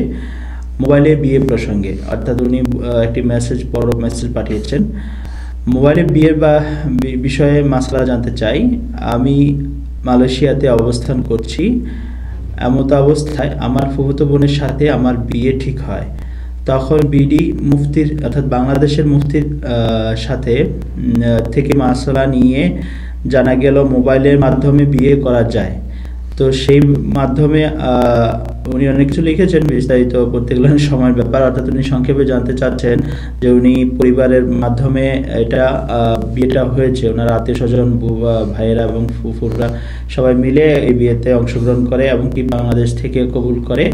মোবাইলে বিয়ে প্রসঙ্গে, অর্থাৎ উনি একটি বড় মেসেজ পাঠিয়েছেন। মোবাইলে বিয়ের বা বিষয়ে মাসলা জানতে চাই। আমি মালয়েশিয়াতে অবস্থান করছি, এমত অবস্থায় আমার ফুফুতো বোনের সাথে আমার বিয়ে ঠিক হয়। তখন বিডি মুফতির অর্থাৎ বাংলাদেশের মুফতির সাথে থেকে মাসলা নিয়ে জানা গেল মোবাইলের মাধ্যমে বিয়ে করা যায়। তো সেই মাধ্যমে উনি অনেক কিছু লিখেছেন, বিস্তারিত পড়তে গেলে সময়ের ব্যাপার, অর্থাৎ উনি সংক্ষেপে জানতে চাচ্ছেন যে উনি পরিবারের মাধ্যমে এটা বিয়েটা হয়েছে, ওনার আত্মীয় স্বজন, ভাইয়েরা এবং ফুফুরা সবাই মিলে এই বিয়েতে অংশগ্রহণ করে এবং কি বাংলাদেশ থেকে কবুল করে,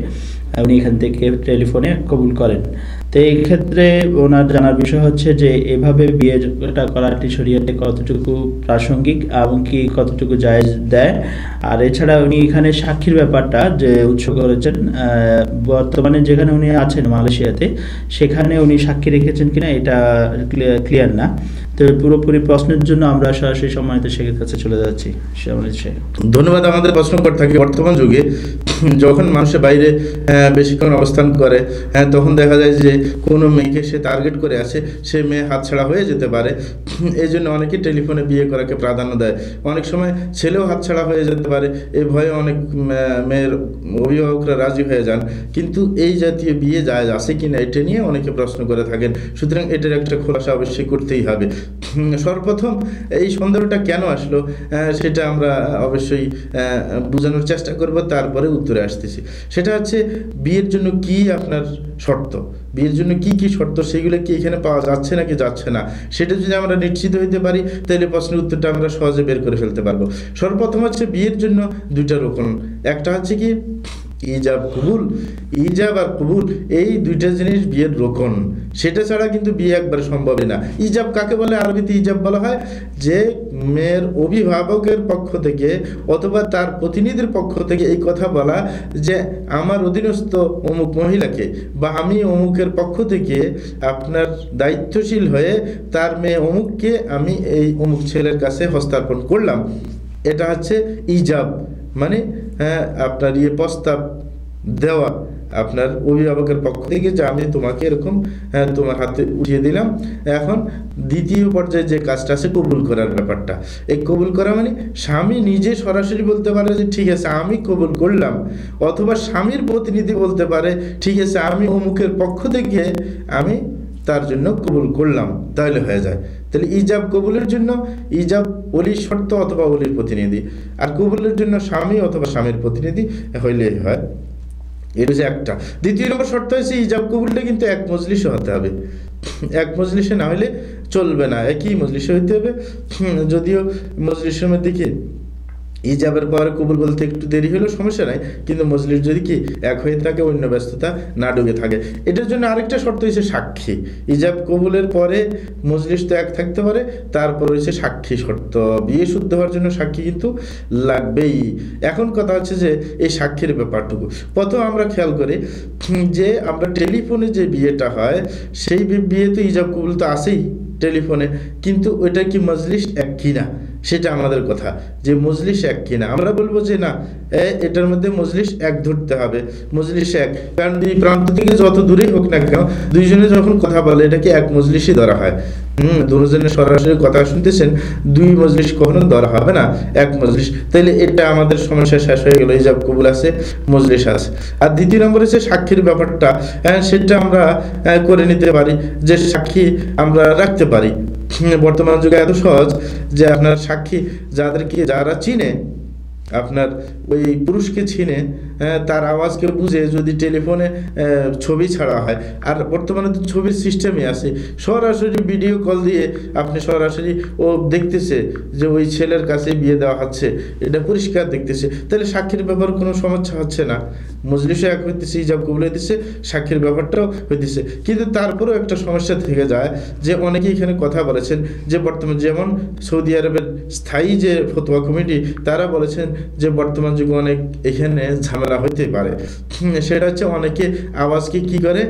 উনি এখান থেকে টেলিফোনে কবুল করেন। তো এই ক্ষেত্রে ওনার জানার বিষয় হচ্ছে যে এভাবে বিয়েটা করাটি শরীয়তে কতটুকু প্রাসঙ্গিক এবং কি কতটুকু জায়েজ দেয়। আর এছাড়া উনি এখানে সাক্ষীর ব্যাপারটা যে উৎস করেছেন, বর্তমানে যেখানে উনি আছেন মালয়েশিয়াতে, সেখানে উনি সাক্ষী রেখেছেন কিনা এটা ক্লিয়ার না। তো পুরোপুরি প্রশ্নের জন্য আমরা সরাসরি সম্মানিত শেখের কাছে চলে যাচ্ছি। ধন্যবাদ। আমাদের প্রশ্ন করে থাকি, বর্তমান যুগে যখন মানুষের বাইরে বেশিক্ষণ অবস্থান করে, তখন দেখা যায় যে কোনো মেয়েকে সে টার্গেট করে আছে, সে মেয়ে হাতছাড়া হয়ে যেতে পারে। এই জন্য অনেকে টেলিফোনে বিয়ে করাকে প্রাধান্য দেয়। অনেক সময় ছেলেও হাতছাড়া হয়ে যেতে পারে, এই ভয়ে অনেক মেয়ের অভিভাবকরা রাজি হয়ে যান। কিন্তু এই জাতীয় বিয়ে জায়েজ আছে কিনা এটা নিয়ে অনেকে প্রশ্ন করে থাকেন। সুতরাং এটার একটা খোলাসা অবশ্যই করতেই হবে। সর্বপ্রথম এই সন্দেহটা কেন আসলো সেটা আমরা অবশ্যই বোঝানোর চেষ্টা করব, তারপরে উত্তরে আসতেছি। সেটা হচ্ছে বিয়ের জন্য কি আপনার শর্ত, বিয়ের জন্য কি কি শর্ত, সেগুলো কি এখানে পাওয়া যাচ্ছে নাকি যাচ্ছে না, সেটা যদি আমরা নিশ্চিত হইতে পারি তাহলে প্রশ্নের উত্তরটা আমরা সহজে বের করে ফেলতে পারবো। সর্বপ্রথম হচ্ছে বিয়ের জন্য দুইটা রকম, একটা হচ্ছে কি ইজাব কবুল। ইজাব আর কবুল এই দুইটা জিনিস বিয়ের রোকন, সেটা ছাড়া কিন্তু বিয়ে একবার সম্ভবই না। ইজাব কাকে বলে? আরবিতে ইজাব বলা হয় যে মেয়ের অভিভাবকের পক্ষ থেকে অথবা তার প্রতিনিধির পক্ষ থেকে এই কথা বলা যে আমার অধীনস্থ অমুক মহিলাকে বা আমি অমুকের পক্ষ থেকে আপনার দায়িত্বশীল হয়ে তার মেয়ে অমুককে আমি এই অমুক ছেলের কাছে হস্তার্পণ করলাম। এটা হচ্ছে ইজাব, মানে আপনার প্রস্তাব দেওয়া আপনার অভিভাবকের পক্ষ থেকে যে আমি তোমাকে এরকম তোমার হাতে উঠিয়ে দিলাম। এখন দ্বিতীয় পর্যায়ে যে কাজটা আছে কবুল করার ব্যাপারটা, এই কবুল করা মানে স্বামী নিজে সরাসরি বলতে পারে যে ঠিক আছে আমি কবুল করলাম, অথবা স্বামীর প্রতিনিধি বলতে পারে ঠিক আছে আমি অমুকের পক্ষ থেকে আমি তার জন্য কবুল করলাম, তাহলে হয়ে যায়। তাহলে ইজাব কবুলের জন্য ইজাব ওলির শর্ত অথবা ওলির প্রতিনিধি, আর কবুলের জন্য স্বামী অথবা স্বামীর প্রতিনিধি হইলেই হয়। এটা হচ্ছে একটা। দ্বিতীয় নম্বর শর্ত হচ্ছে ইজাব কবুলটা কিন্তু এক মজলিসে হতে হবে, এক মজলিসে না হলে চলবে না, একই মজলিসে হইতে হবে। যদিও মজলিসের মধ্যে কি ইজাবের পরে কবুল বলতে একটু দেরি হলেও সমস্যা নাই, কিন্তু মজলিস যদি কি এক হয়ে থাকে, অন্য ব্যস্ততা না ডুবে থাকে। এটার জন্য আরেকটা শর্ত হচ্ছে সাক্ষী। ইজাব কবুলের পরে মজলিস তো এক থাকতে পারে, তারপর হচ্ছে সাক্ষী শর্ত। বিয়ে শুদ্ধ হওয়ার জন্য সাক্ষী কিন্তু লাগবেই। এখন কথা হচ্ছে যে এই সাক্ষীর ব্যাপারটুকু প্রথম আমরা খেয়াল করি যে আমরা টেলিফোনে যে বিয়েটা হয় সেই বিয়ে তো ইজাব কবুল তো আসেই টেলিফোনে, কিন্তু ওইটা কি মজলিস এক কিনা সেটা আমাদের কথা, যে মজলিস এক কিনা। আমরা বলবো যে না, এটার মধ্যে মজলিস এক ধরতে হবে, মজলিস এক, কারণ দুই প্রান্ত থেকে যত দূরেই হোক না কেন দুইজনে যখন কথা বলে এটাকে এক মজলিসই ধরা হয়। দুজনে সরাসরি কথা শুনতেছেন, দুই মজলিস কখনো ধরা হবে না, এক মজলিস। তাইলে এটা আমাদের সমস্যা শেষ হয়ে গেল, ইজাব কবুল আছে, মজলিস আছে। আর দ্বিতীয় নম্বর হচ্ছে সাক্ষীর ব্যাপারটা, সেটা আমরা করে নিতে পারি, যে সাক্ষী আমরা রাখতে পারি। বর্তমান যুগে এত সহজ যে আপনার সাক্ষী যারা চিনে, আপনার ওই পুরুষকে চিনে, তার আওয়াজকে বুঝে যদি টেলিফোনে ছবি ছাড়া হয়, আর বর্তমানে তো ছবির সিস্টেমই আছে, সরাসরি ভিডিও কল দিয়ে আপনি সরাসরি ও দেখতেছে যে ওই ছেলের কাছে বিয়ে দেওয়া হচ্ছে, এটা পরিষ্কার দেখতেছে। তাহলে সাক্ষীর ব্যাপার কোনো সমস্যা হচ্ছে না, মজলিসে এক হইতেছে, ইজাব কবুল হইতেছে, সাক্ষীর ব্যাপারটাও হইতেছে। কিন্তু তারপরেও একটা সমস্যা থেকে যায়, যে অনেকেই এখানে কথা বলেছেন যে বর্তমান যেমন সৌদি আরবের স্থায়ী যে ফতোয়া কমিটি, তারা বলেছেন যে বর্তমান যুগে অনেক এখানে ঝামেলা হইতে পারে। সেটা হচ্ছে অনেকে আওয়াজকে কি করে,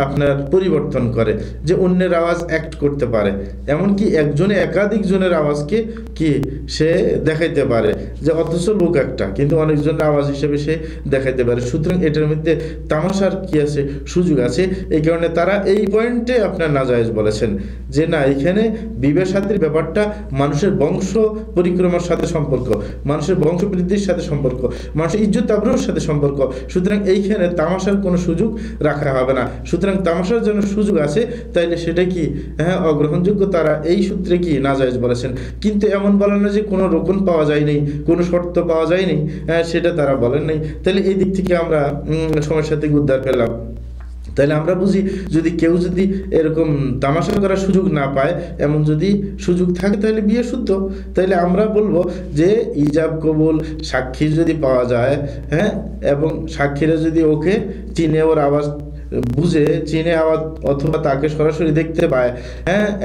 আপনার পরিবর্তন করে, যে অন্যের আওয়াজ অ্যাক্ট করতে পারে, এমনকি একজনে একাধিক জনের আওয়াজকে কি সে দেখাইতে পারে, যে অথচ লোক একটা কিন্তু অনেকজনের আওয়াজ হিসেবে সে দেখাইতে পারে। সুতরাং এটার মধ্যে তামাশার কি আছে, সুযোগ আছে। এই কারণে তারা এই পয়েন্টে আপনার নাজায়েজ বলেছেন যে না, এখানে বিবাহ শাদীর ব্যাপারটা মানুষের বংশ পরিক্রমার সাথে সম্পর্ক, মানুষের বংশ বৃদ্ধির সাথে সম্পর্ক, মানুষের ইজ্জত আবরুর সাথে সম্পর্ক। সুতরাং এইখানে তামাশার কোনো সুযোগ রাখা হবে না। সুতরাং তামাশার জন্য সুযোগ আছে, তাইলে সেটা কি অগ্রহণযোগ্য, তারা এই সূত্রে কি নাজায়েজ বলেছেন। কিন্তু এমন বলেন না যে কোনো রোকন পাওয়া যায়নি, কোনো শর্ত পাওয়া যায়নি, সেটা তারা বলেন নাই। তাহলে এই দিক থেকে আমরা সমস্যা থেকে উদ্ধার পেলাম। তাহলে আমরা বুঝি, যদি কেউ যদি এরকম তামাশা করার সুযোগ না পায়, এমন যদি সুযোগ থাকে, তাহলে বিয়ে শুদ্ধ। তাহলে আমরা বলবো যে ইজাব কবুল সাক্ষী যদি পাওয়া যায়, এবং সাক্ষীরা যদি ওকে চিনে, ওর আওয়াজ বুঝে চিনে আওয়াজ, অথবা তাকে সরাসরি দেখতে পায়,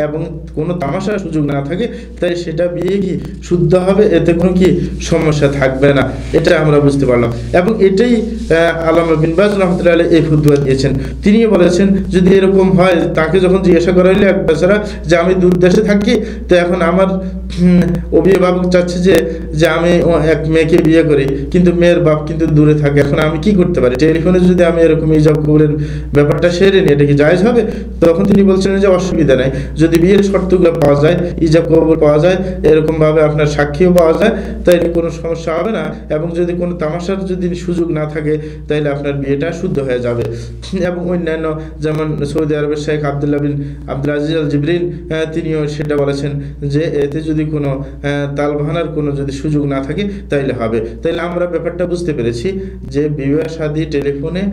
এবং কোনো তামাশার সুযোগ না থাকে, তাই সেটা বিয়ে কি শুদ্ধ হবে, এতে কোনো কি সমস্যা থাকবে না। এটা আমরা বুঝতে পারলাম। এবং এটাই আল্লামা বিন বাজ রাহমাতুল্লাহি আলাইহি এই ফতোয়া দিয়েছেন। তিনি বলেছেন যদি এরকম হয়, তাকে যখন জিজ্ঞাসা করা হইলে এক বেচারা যে আমি দূর দেশে থাকি, তো এখন আমার অভিভাবক চাচ্ছে যে আমি এক মেয়েকে বিয়ে করি, কিন্তু মেয়ের বাপ কিন্তু দূরে থাকে, এখন আমি কি করতে পারি? টেলিফোনে যদি আমি এরকম ইজাব কবুলের ব্যাপারটা সেরে নিই, এটা কি জায়েজ হবে? তখন তিনি বলছেন যে অসুবিধা নাই, যদি বিয়ের শর্তগুলো পাওয়া যায়, ইজাব কবুল পাওয়া যায়, এরকম ভাবে আপনার সাক্ষীও পাওয়া যায়, তাইলে কোনো সমস্যা হবে না। এবং যদি কোনো তামাশার যদি সুযোগ না থাকে, তাইলে আপনার বিয়েটা শুদ্ধ হয়ে যাবে। এবং অন্যান্য যেমন সৌদি আরবের শেখ আব্দুল আজিজ আল জিবরিন, তিনিও সেটা বলেছেন যে এতে যদি কোনো তালবাহানার কোনো যদি সুযোগ না থাকে, তাইলে হবে। তাইলে আমরা ব্যাপারটা বুঝতে পেরেছি যে বিবাহ শাদী টেলিফোনে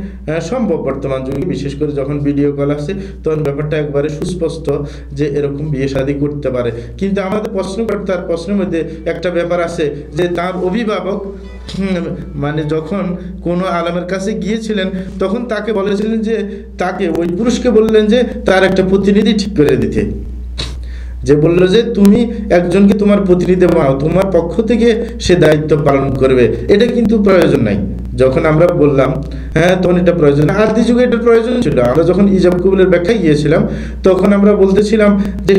সম্ভব বর্তমান যুগে, বিশেষ করে যখন ভিডিও কল আসে, তখন ব্যাপারটা একবারে সুস্পষ্ট যে এরকম বিয়ে শাদী করতে পারে। কিন্তু আমাদের প্রশ্নকর্তার প্রশ্নের মধ্যে একটা ব্যাপার আছে, যে তার অভিভাবক মানে যখন কোনো আলেমের কাছে গিয়েছিলেন, তখন তাকে বলেছিলেন যে তাকে ওই পুরুষকে বললেন যে তার একটা প্রতিনিধি ঠিক করে দিতে, যে বললো যে তুমি একজনকে তোমার প্রতিনিধি বানাও, তোমার পক্ষ থেকে সে দায়িত্ব পালন করবে। এটা কিন্তু প্রয়োজন নাই। যখন আমরা বললাম তখন এটা প্রয়োজন, আদি যুগে এটা প্রয়োজন ছিল। আমরা যখন ইজাব কবুলের ব্যাখ্যায় গিয়েছিলাম, তখন আমরা বলতেছিলাম যে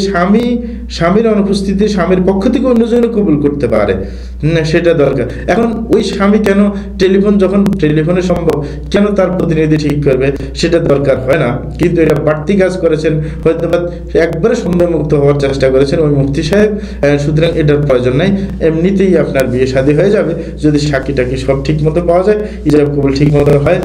স্বামীর অনুপস্থিতি স্বামীর পক্ষ থেকে অন্যজন কবুল করতে পারে, সেটা দরকার। এখন ওই স্বামী কেন যখন টেলিফোনে সম্ভব, কেন তার প্রতিনিধি ঠিক করবে? সেটা দরকার হয় না। কিন্তু এটা বাড়তি কাজ করেছেন, হয়তো একবারে সন্দেহমুক্ত হওয়ার চেষ্টা করেছেন ওই মুফতি সাহেব। সুতরাং এটার প্রয়োজন নাই, এমনিতেই আপনার বিয়ে শাদী হয়ে যাবে যদি সাক্ষী টাকি সব ঠিক মতো পাওয়া যায়, ইজাব কবুল ঠিক মতো হয়,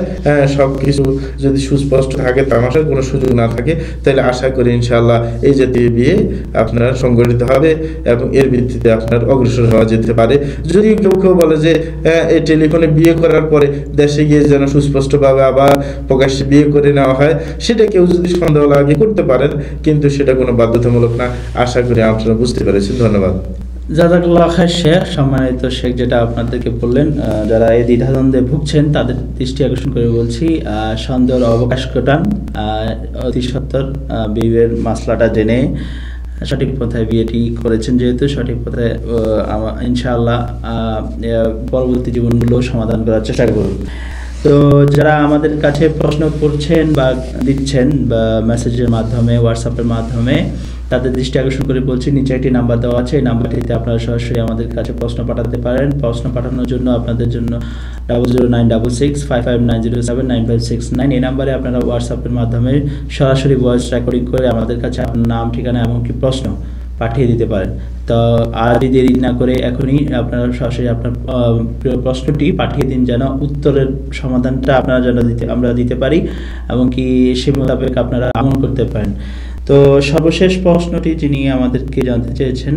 সব কিছু যদি সুস্পষ্ট থাকে, তামাশার কোনো সুযোগ না থাকে, তাহলে আশা করি ইনশাআল্লাহ এই জাতীয় বিয়ে আপনার সংগঠিত হবে এবং এর ভিত্তিতে আপনার অগ্রসর হওয়া যেতে পারে। যদি কেউ বলে যে এই টেলিফোনে বিয়ে করার পরে দেশে গিয়ে যেন সুস্পষ্টভাবে আবার প্রকাশ্যে বিয়ে করে নেওয়া হয়, সেটা কেউ যদি সন্দেহ লাগে করতে পারেন, কিন্তু সেটা কোনো বাধ্যতামূলক না। আশা করি আপনারা বুঝতে পেরেছেন। ধন্যবাদ। জাযাকাল্লাহ খায়ের শেখ। সম্মানিত শেখ, যেটা আপনাদেরকে বললেন, যারা এই দ্বিধাদ্বন্দ্বে ভুগছেন তাদের দৃষ্টি আকর্ষণ করে বলছি, সন্দেহের অবকাশ ঘটান, অতি সত্বর বিয়ের মাসলাটা জেনে সঠিক পথে বিয়েটি করেছেন, যেহেতু সঠিক পথে ইনশাআল্লাহ পরবর্তী জীবনগুলো সমাধান করার চেষ্টা করুন। তো যারা আমাদের কাছে প্রশ্ন করছেন বা দিচ্ছেন বা মেসেজের মাধ্যমে, হোয়াটসঅ্যাপের মাধ্যমে, তাদের দৃষ্টি আকর্ষণ করে বলছি, নিচে একটি নাম্বার দেওয়া আছে, এই নাম্বারটিতে আপনারা সরাসরি আমাদের কাছে প্রশ্ন পাঠাতে পারেন। প্রশ্ন পাঠানোর জন্য আপনাদের জন্য 009665590795669 এই নাম্বারে আপনারা হোয়াটসঅ্যাপের মাধ্যমে সরাসরি ভয়েস রেকর্ডিং করে আমাদের কাছে আপনার নাম, ঠিকানা এমনকি প্রশ্ন পাঠিয়ে দিতে পারেন। তো আর দেরি না করে এখনই আপনারা সরাসরি আপনার প্রশ্নটি পাঠিয়ে দিন, যেন উত্তরের সমাধানটা আপনারা যেন আমরা দিতে পারি এবং কি সে মোতাবেক আপনারা আমল করতে পারেন। তো সর্বশেষ প্রশ্নটি যিনি আমাদেরকে জানতে চেয়েছেন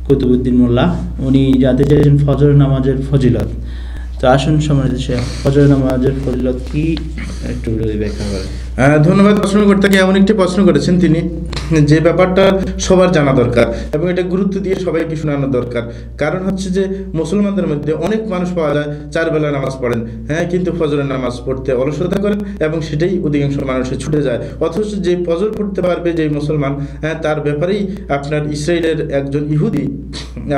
কুতুবউদ্দিন মোল্লা, উনি জানতে চেয়েছেন ফজর নামাজের ফজিলত। তো আসুন সম্মানিত শেখ, ফজর নামাজের ফজিলত কি একটু ব্যাখ্যা করেন। ধন্যবাদ প্রশ্নকর্তাকে। এমন একটি প্রশ্ন করেছেন তিনি যে ব্যাপারটা সবার জানা দরকার এবং এটা গুরুত্ব দিয়ে সবাইকে শোনানো দরকার। কারণ হচ্ছে যে মুসলমানদের মধ্যে অনেক মানুষ পাওয়া যায় 4 বেলা নামাজ পড়েন, কিন্তু ফজরের নামাজ পড়তে অলসতা করেন এবং সেটাই অধিকাংশ মানুষের ছুটে যায়। অথচ যে ফজর পড়তে পারবে যে মুসলমান, তার ব্যাপারেই আপনার ইসরায়েলের একজন ইহুদি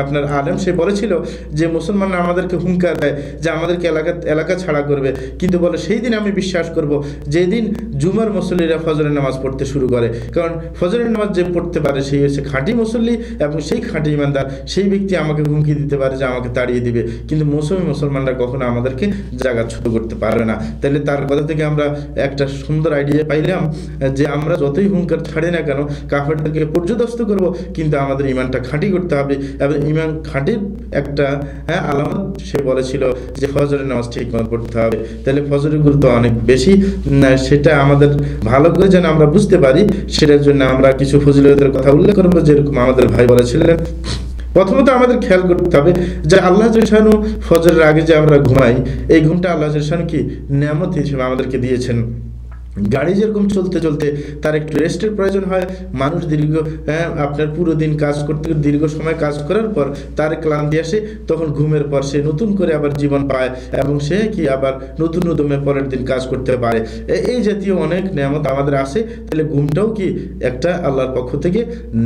আপনার আলেম সে বলেছিল যে মুসলমান আমাদেরকে হুঙ্কার দেয় যে আমাদেরকে এলাকা ছাড়া করবে, কিন্তু বলে সেই দিন আমি বিশ্বাস করব যেদিন জুমার মুসল্লিরা ফজরের নামাজ পড়তে শুরু করে। কারণ ফজরের নামাজ যে পড়তে পারে সেই হচ্ছে খাঁটি মুসল্লি এবং সেই খাঁটি ইমানদার। সেই ব্যক্তি আমাকে হুমকি দিতে পারে যে আমাকে তাড়িয়ে দিবে, কিন্তু মুসলমানরা কখনো আমাদেরকে জায়গাচ্যুত করতে পারবে না। তাহলে তার কথা থেকে আমরা একটা সুন্দর আইডিয়া পাইলাম যে আমরা যতই হুঙ্কার ছাড়ি না কেন কাফেরদেরকে পর্যদস্ত করব, কিন্তু আমাদের ইমানটা খাঁটি করতে হবে এবং ইমান খাঁটির একটা আলামত সে বলেছিল যে ফজরের নামাজ ঠিক মতো পড়তে হবে। তাহলে ফজরের গুরুত্ব অনেক বেশি, সেটা আমাদের ভালো করে যেন আমরা বুঝতে পারি সেটার জন্য আমরা কিছু ফজিলতের কথা উল্লেখ করবো, যেরকম আমাদের ভাই বলেছিলেন। প্রথমত আমাদের খেয়াল করতে হবে যে আল্লাহ জাল্লাহু ফজরের আগে যে আমরা ঘুমাই, এই ঘুমটা আল্লাহ জাল্লাহু কি নিয়ামত হিসেবে আমাদেরকে দিয়েছেন। গাড়ি যেরকম চলতে চলতে তার একটু রেস্টের প্রয়োজন হয়, মানুষ দীর্ঘ আপনার পুরো দিন কাজ করতে দীর্ঘ সময় কাজ করার পর তার ক্লান্তি আসে, তখন ঘুমের পর সে নতুন করে আবার জীবন পায় এবং সে কি আবার নতুন উদ্যমে পরের দিন কাজ করতে পারে। এই জাতীয় অনেক নিয়ামত আমাদের আছে। তাহলে ঘুমটাও কি একটা আল্লাহর পক্ষ থেকে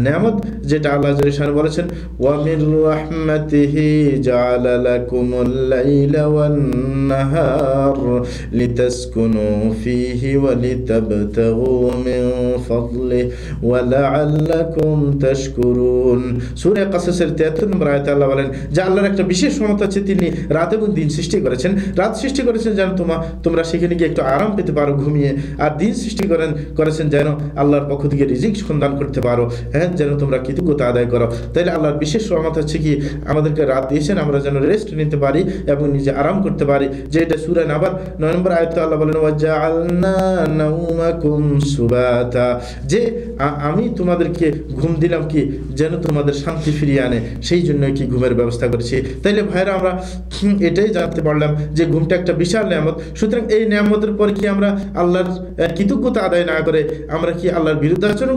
নিয়ামত, যেটা আল্লাহ জাল্লাহু বলেছেন ওয়া মির রাহমাতিহি জাআলা লাকুমুল লাইলা ওয়ান নাহার লিতাসকুনু ফীহি ওয়া لتبتغوا من فضله ولعلكم تشكرون। সূরা কাসাসের 73 নম্বর আয়াতে আল্লাহ বলেন যে আল্লাহর একটা বিশেষ ক্ষমতা আছে, তিনি রাত এবং দিন সৃষ্টি করেছেন। রাত সৃষ্টি করেছেন যেন তোমরা সেখানে গিয়ে একটু আরাম পেতে পারো ঘুমিয়ে, আর দিন সৃষ্টি করেছেন যেন আল্লাহর পক্ষ থেকে রিজিক সন্ধান করতে পারো, যেন তোমরা কৃতজ্ঞতা আদায় করো। তাইলে আল্লাহর বিশেষ রহমত হচ্ছে কি আমাদেরকে রাত দিয়েছেন আমরা যেন রেস্ট নিতে পারি এবং নিজে আরাম করতে পারি। যে এটা সূরা নাবার 9 নম্বর আয়াতে আল্লাহ বলেন ওয়াজআলনা নাউমাকুম সুবাতা, যে আমি তোমাদেরকে ঘুম দিলাম কি যেন তোমাদের শান্তি ফিরিয়ে আনে, সেই জন্য কি ঘুমের ব্যবস্থা করেছি। তাইলে ভাইরা আমরা এটাই জানতে পারলাম যে ঘুমটা একটা বিশাল নিয়ামত। সুতরাং এই নিয়ামতের পরে কি আমরা আল্লাহর কৃতজ্ঞতা আদায় না করে আমরা কি আল্লাহর বিরুদ্ধে আচরণ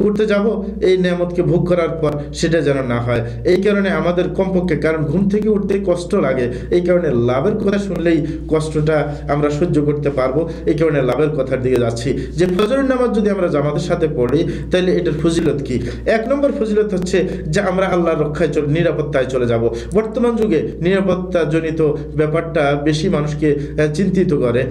করতে যাব এই নিয়ামতকে ভোগ করার পর? সেটা যেন না হয়। এই কারণে আমাদের কমপক্ষে, কারণ ঘুম থেকে উঠতে কষ্ট লাগে, এই কারণে লাভের কথা শুনলেই কষ্টটা আমরা সহ্য করতে পারবো, এই কারণে লাভের কথার দিকে যাচ্ছি যে ফজরের নামাজ যদি আমরা জামাতের সাথে পড়ি তাহলে এটার ফজিলত কি। 1 নম্বর ফজিলত হচ্ছে যে আমরা আল্লাহর রক্ষায় নিরাপত্তায় চলে যাব। বর্তমান যুগে নিরাপত্তা জনিত ব্যাপারটা বেশি মানুষকে চিন্তিত করে।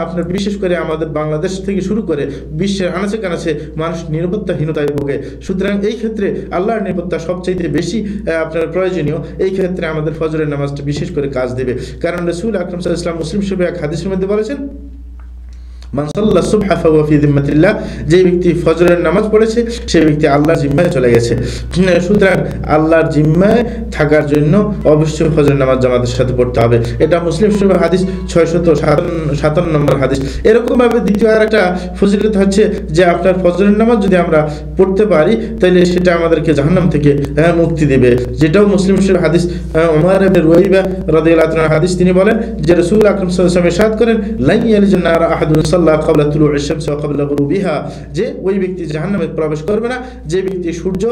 আপনার বিশেষ করে আমাদের বাংলাদেশ থেকে শুরু করে বিশ্বের আনাচে কানাচে মানুষ নিরাপত্তাহীনতায় ভোগে। সুতরাং এই ক্ষেত্রে আল্লাহর নিরাপত্তা সবচাইতে বেশি আপনার প্রয়োজনীয়। এই ক্ষেত্রে আমাদের ফজরের নামাজটা বিশেষ করে কাজ দেবে। কারণ রাসূল আকরাম সাল্লাল্লাহু আলাইহি ওয়াসাল্লাম মুসলিম শরীফে এক হাদিসের মধ্যে বলেছেন মান সাল্লা সুবহা ফাহুয়া ফি যিম্মাতিল্লাহ, যে ব্যক্তি ফজরের নামাজ পড়েছে সে ব্যক্তি আল্লাহর জিম্মায় চলে গেছে। সুতরাং আল্লাহর জিম্মায় থাকার জন্য অবশ্যই ফজরের নামাজ জামাতের সাথে পড়তে হবে। এটা মুসলিম শরীফের হাদিস 657 নম্বর হাদিস। এরকম ভাবে দ্বিতীয় আরেকটা ফজিলত হচ্ছে যে আপনার ফজরের নামাজ যদি আমরা পড়তে পারি তাহলে সেটা আমাদেরকে জাহান্নাম থেকে মুক্তি দেবে, যেটাও মুসলিম শরীফের হাদিস। উমর ইবনে রুয়াইবা রাদিয়াল্লাহু আনহু হাদিস, তিনি বলেন যে রাসূল আকরাম সাল্লাল্লাহু আলাইহি ওয়াসাল্লাম ইরশাদ করেন লা ইয়ালিজুন নারা আহাদুন ক্বাবলা তুলু'i আশ-শামসি ওয়া ক্বাবলা গুরুবিহা, যে ওই ব্যক্তি জাহান্নামে প্রবেশ করবে না যে ব্যক্তি সূর্য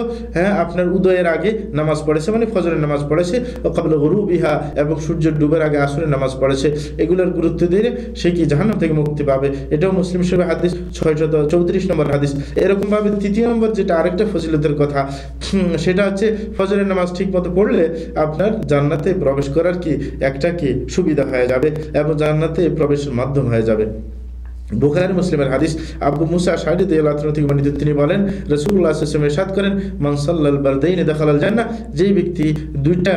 আপনার উদয়ের আগে নামাজ পড়েছে, মানে ফজরের নামাজ পড়েছে, ও ক্বাবলা গুরুবিহা এবং সূর্য ডুবার আগে আসরের নামাজ পড়েছে। এগুলোর গুরুত্ব দিয়ে সে কি জাহান্নাম থেকে মুক্তি পাবে। এটাও মুসলিম শরীফের হাদিস 634 নম্বর হাদিস। এরকম ভাবে তৃতীয় নম্বর যেটা আরেকটা ফজিলতের কথা, সেটা হচ্ছে ফজরের নামাজ ঠিক মতো পড়লে আপনার জান্নাতে প্রবেশ করার কি একটা কি সুবিধা হয়ে যাবে এবং জান্নাতে প্রবেশের মাধ্যম হয়ে যাবে। বুখারী মুসলিমের হাদিস আবু মুসা আশআরী রাদিয়াল্লাহু আনহু থেকে বর্ণিত, তিনি বলেন রাসূলুল্লাহ সাল্লাল্লাহু আলাইহি ওয়াসাল্লাম ইরশাদ করেন, মান সাল্লাল বারদাইনি দাখালাল জান্নাহ, যেই ব্যক্তি দুইটা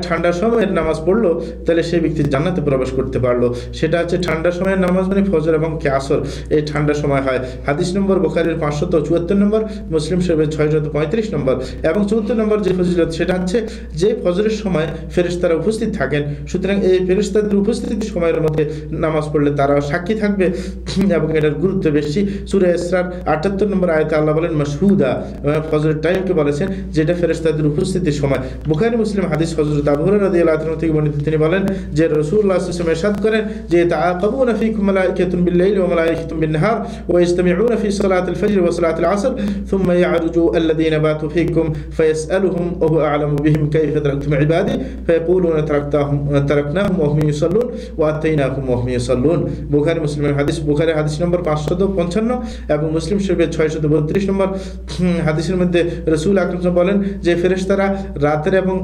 ঠান্ডার সময়ের নামাজ পড়লো তাহলে সেই ব্যক্তি জান্নাতে প্রবেশ করতে পারলো। সেটা হচ্ছে ঠান্ডার সময়ের নামাজ মানে ফজর এবং আসর, এই ঠান্ডার সময় হয়। হাদিস নম্বর বুখারীর 574 নম্বর, মুসলিম শরীফের 635 নম্বর। এবং 74 নম্বর যে ফজিলত সেটা হচ্ছে যে ফজরের সময় ফেরেশতারা উপস্থিত থাকেন, সুতরাং এই ফেরেশতাদের উপস্থিতির সময়ের মধ্যে নামাজ পড়লে তারা সাক্ষী থাকবে এবং এটার গুরুত্ব বেশি। সূরা ইসরার 78 নম্বর আয়াতে আল্লাহ বলেন মাশহুদা, ফজরের টাইমকে বলেছেন যেটা ফেরেশতাদের উপস্থিতির সময়। বুখারী মুসলিম হাদিস হযরত আবু হুরায়রা রাদিয়াল্লাহু আনহু থেকে বর্ণিত, তিনি বলেন যে রাসূলুল্লাহ সাল্লাল্লাহু আলাইহি ওয়াসাল্লাম ইরশাদ করেন যে তাআকাবুনা ফীকুম মালাইকাতুন বিল-লাইলি ওয়া মালাইকাতুন বিন-নাহার ওয়া ইজতামিউনা ফী সালাতিল ফজর ওয়া সালাতিল আসর সুম্মা ইয়ারজু আল্লাযীনা বাতু ফীকুম ফায়াসআলুহুম ওয়া হুয়া আ'লামু বিহিম কাইফা তারাকতুম ইবাদি ফায়াকুলুনা তারাকনাহুম ওয়া হুম ইউসাল্লুন ওয়া আতাইনাহুম ওয়া হুম ইউসাল্লুন। বুখারী মুসলিমের হাদিস, বুখারী হাদিস নম্বর 555 এবং মুসলিম শরীফের 632 নম্বর হাদিসের মধ্যে রাসূল আকরাম সাল্লাল্লাহু আলাইহি ওয়াসাল্লাম বলেন যে ফেরেশতারা রাতের এবং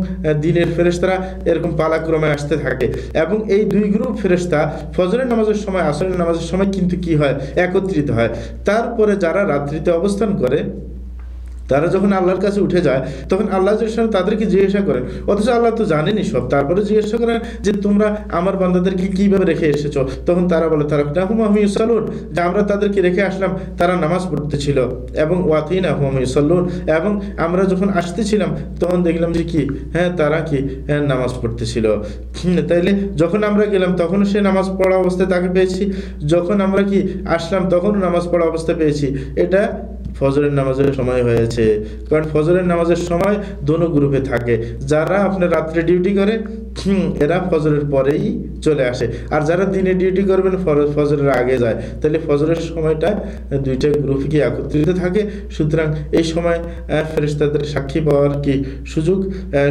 দিনের ফেরেশতারা এরকম পালাক্রমে আসতে থাকে এবং এই দুই গ্রুপ ফেরেশতা ফজরের নামাজের সময় আসরের নামাজের সময় কিন্তু কি হয়, একত্রিত হয়। তারপরে যারা রাত্রিতে অবস্থান করে তারা যখন আল্লাহর কাছে উঠে যায় তখন আল্লাহ তাদেরকে জিজ্ঞাসা করেন, অথচ আল্লাহ তো জানেনই সব, তারপরে জিজ্ঞাসা করেন যে তোমরা আমার বান্দাদেরকে কিভাবে রেখে এসেছো। তখন তারা বলে তারাকনাহুম ওয়া হুম ইউসাল্লুন, যে আমরা তাদেরকে রেখে আসলাম তারা নামাজ পড়তেছিল, এবং ওয়াতিনাহুম ওয়া হুম ইউসাল্লুন, এবং আমরা যখন আসতেছিলাম তখন দেখলাম যে কি তারা কি নামাজ পড়তেছিল। তাইলে যখন আমরা গেলাম তখনও সে নামাজ পড়া অবস্থায় তাকে পেয়েছি, যখন আমরা কি আসলাম তখনও নামাজ পড়া অবস্থায় পেয়েছি। এটা ফজরের নামাজের সময় হয়েছে, কারণ ফজরের নামাজের সময় দোনো গ্রুপে থাকে। যারা আপনার রাত্রে ডিউটি করে এরা ফজরের পরেই চলে আসে, আর যারা দিনে ডিউটি করবেন ফজরের আগে যায়। তাহলে ফজরের সময়টা দুইটা গ্রুপ কি একত্রিত থাকে, সুতরাং এই সময় ফেরেশতাদের সাক্ষী পাওয়ার কি সুযোগ,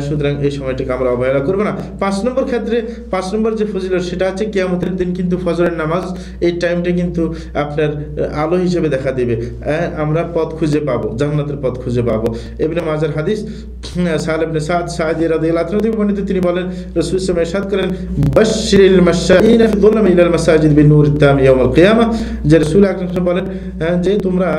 সুতরাং এই সময়টাকে আমরা অবহেলা করবো না। 5 নম্বর ক্ষেত্রে 5 নম্বর যে ফজিলত সেটা হচ্ছে কিয়ামতের দিন কিন্তু ফজরের নামাজ এই টাইমটা কিন্তু আপনার আলো হিসেবে দেখা দিবে, আমরা পথ খুঁজে পাবো, জান্নাতের পথ খুঁজে পাবো। ইবনে মাজার হাদিস সাহাল ইবনে সাদ সাঈদী রাদিয়াল্লাহু আনহু থেকে বর্ণিত, তিনি বলেন রাসূল সাল্লাল্লাহু আলাইহি ওয়াসাল্লাম ইরশাদ করেন বাশশিরিল মাশাঈনা ফি যুলামি ইলাল মাসাজিদ বিন-নূরিত তাম ইয়াউমাল কিয়ামাহ, যে রাসূল আকরাম বলেন যে তোমরা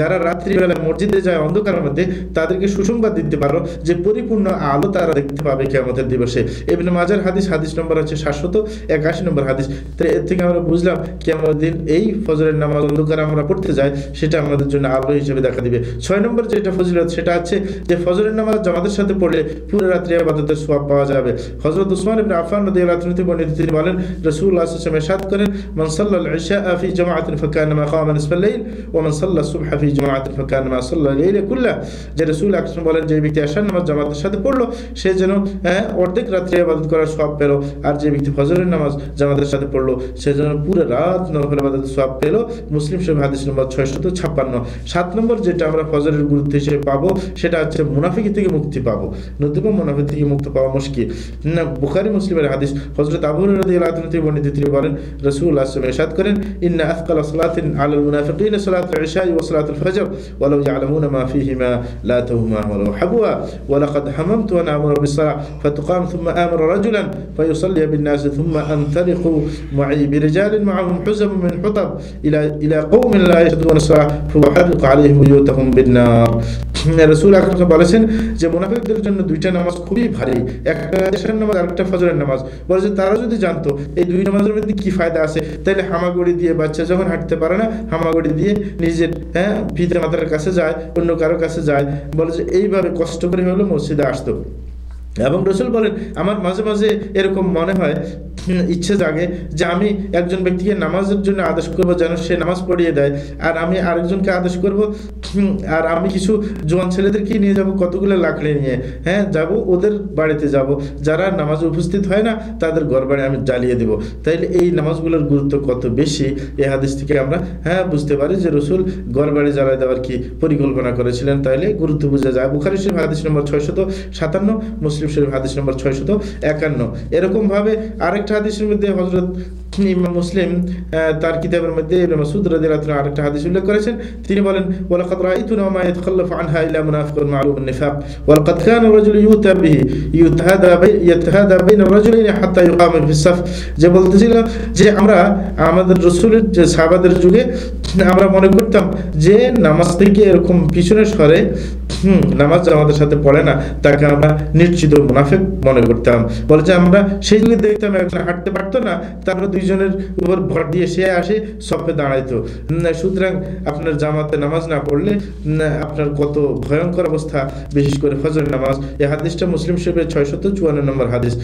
যারা রাত্রিবেলা মসজিদে যায় অন্ধকারের মধ্যে তাদেরকে সুসংবাদ দিতে পারো যে পরিপূর্ণ আলো তারা দেখতে পাবে কিয়ামতের দিবসে। ইবনে মাজার হাদিস, হাদিস নম্বর হচ্ছে 781 নম্বর হাদিস। তো এর থেকে আমরা বুঝলাম কিয়ামতের দিন এই ফজরের নামাজ অন্ধকারে আমরা পড়তে যাই সেটা আমাদের জন্য আলো হিসেবে দেখা দিবে। 6 নম্বর যেটা ফজিলত সেটা হচ্ছে যে ফজরের নামাজ জামাতের সাথে পড়লে পুরো রাত্রি ইবাদতের সওয়াব পাওয়া যাবে। হযরত উসমান ইবনে আফফান রাদিয়াল্লাহু আনহু থেকে বর্ণিত, তিনি বলেন রাসূলুল্লাহ সাল্লাল্লাহু আলাইহি ওয়াসাল্লাম ইরশাদ করেন মান সাল্লাল ইশা ফি জামাআতিন ফাকান্নামা কামা নিসফাল লাইল ওয়া মান সাল্লা সুবহা ফি জামাআতিন ফাকান্নামা সাল্লা লাইলা কুল্লাহ, যে রাসূল আকরাম বলেন যে ব্যক্তি এশার নামাজ জামাতের সাথে পড়লো সে যেন অর্ধেক রাত্রি ইবাদত করার সওয়াব পেল, আর যে ব্যক্তি ফজরের নামাজ জামাতের সাথে পড়লো সে যেন পুরো রাত নফল ইবাদতের সওয়াব পেল। মুসলিম শরীফ হাদিস নম্বর 656। 7 নম্বর যেটা আমরা ফজরের গুরুত্ব হিসেবে পাবো সেটা হচ্ছে মুনাফিকি থেকে মুক্তি পাবো, নতুবা মুনাফিক থেকে মুক্তি পাওয়া মুশকিল না। বুখারী মুসলিমের হাদিস হযরত আবু হুরায়রা রাদিয়াল্লাহু আনহু থেকে বর্ণিত, তিনি বলেন রাসূলুল্লাহ সাল্লাল্লাহু আলাইহি ওয়াসাল্লাম ইরশাদ করেন ইন্না আথকালা সালাতিন আলাল মুনাফিকিনা সালাতুল ইশা ওয়া সালাতুল ফজর ওয়ালাউ ইয়ালামুনা মা ফীহিমা লা তাহুমা ওয়া হাবওয়া ওয়া লাকাদ হামামতু আন আমরা বিস-সালাহ ফাতুকাম থুম্মা আমara রাজুলান ফায়ুসাল্লি বিন-নাস থুম্মা আনতালিকু মা'i বিরিজালিন মা'ahum হুজাম মিন হুতাব ইলা কওমিন লা ইয়াশহাদুনা as-সালাহ ফাউহারিকু আলাইহিম বুয়ুতাহুম বিন-নার। রাসূল আকরাম বলেছেন যে মুনাফিকদের জন্য দুইটা নামাজ খুবই ভারী, একটা এশার নামাজ আর একটা ফজরের নামাজ। বলে যে তারা যদি জানতো এই দুই নামাজের মধ্যে কি ফায়দা আছে তাহলে হামাগুড়ি দিয়ে, বাচ্চা যখন হাঁটতে পারে না হামাগুড়ি দিয়ে নিজের পিতা মাতার কাছে যায়, অন্য কারো কাছে যায়, বলে যে এইভাবে কষ্ট করে হলো মসজিদে আসতো। এবং রাসূল বলেন আমার মাঝে মাঝে এরকম মনে হয়, ইচ্ছে জাগে যে আমি একজন ব্যক্তিকে নামাজের জন্য আদেশ করব যেন সে নামাজ পড়িয়ে দেয়, আর আমি আরেকজনকে আদেশ করব, আর আমি কিছু জোয়ান ছেলেদেরকে নিয়ে যাব কতগুলো লাকড়ি নিয়ে, যাব ওদের বাড়িতে যাব, যারা নামাজে উপস্থিত হয় না তাদের ঘর বাড়ি আমি জ্বালিয়ে দেব। তাইলে এই নামাজগুলোর গুরুত্ব কত বেশি এই হাদিস থেকে আমরা বুঝতে পারি যে রাসূল ঘর বাড়ি জ্বালিয়ে দেওয়ার কি পরিকল্পনা করেছিলেন, তাইলে গুরুত্ব বোঝা যায়। বুখারী শরীফ হাদিস নম্বর 657, মুসলিম শরীফ হাদিস নম্বর 651। এরকম ভাবে আরেকটা হাদিসের মধ্যে হযরত ইমাম মুসলিম তার কিতাবের মধ্যে ইবনে মাসউদ রাদিয়াল্লাহু আনহু আরেকটা হাদিস উল্লেখ করেছেন। তিনি বলেন ওয়ালাকাদ রাআইতুনা মা ইয়াতাখাল্লাফু আনহা ইল্লা মুনাফিকুন মা'লুমুন নিফাক ওয়ালাকাদ কানা রাজুলু ইউতা বিহি ইয়াতাহাদা বাইনা রাজুলাইনি হাত্তা ইউকামা ফিস সাফ। যে বলতেছিল যে আমরা আমাদের রাসূলের যে সাহাবাদের যুগে আমরা মনে করতাম যে নামাজ থেকে এরকম পিছনে সরে নামাজ আমাদের সাথে পড়ে না, তাকে আমরা নিশ্চিত মুনাফিক মনে করতাম। বলে যে আমরা সেই যুগে দেখতাম একজন হাঁটতে পারতো না, তারপর দুইজনের উপর ভর দিয়ে সে আসে সফে দাঁড়াইতো। সুতরাং আপনার জামাতে নামাজ না পড়লে আপনার কত ভয়ঙ্কর অবস্থা, বিশেষ করে ফজর নামাজ। এই হাদিসটা মুসলিম শরীফের 654 নম্বর হাদিস।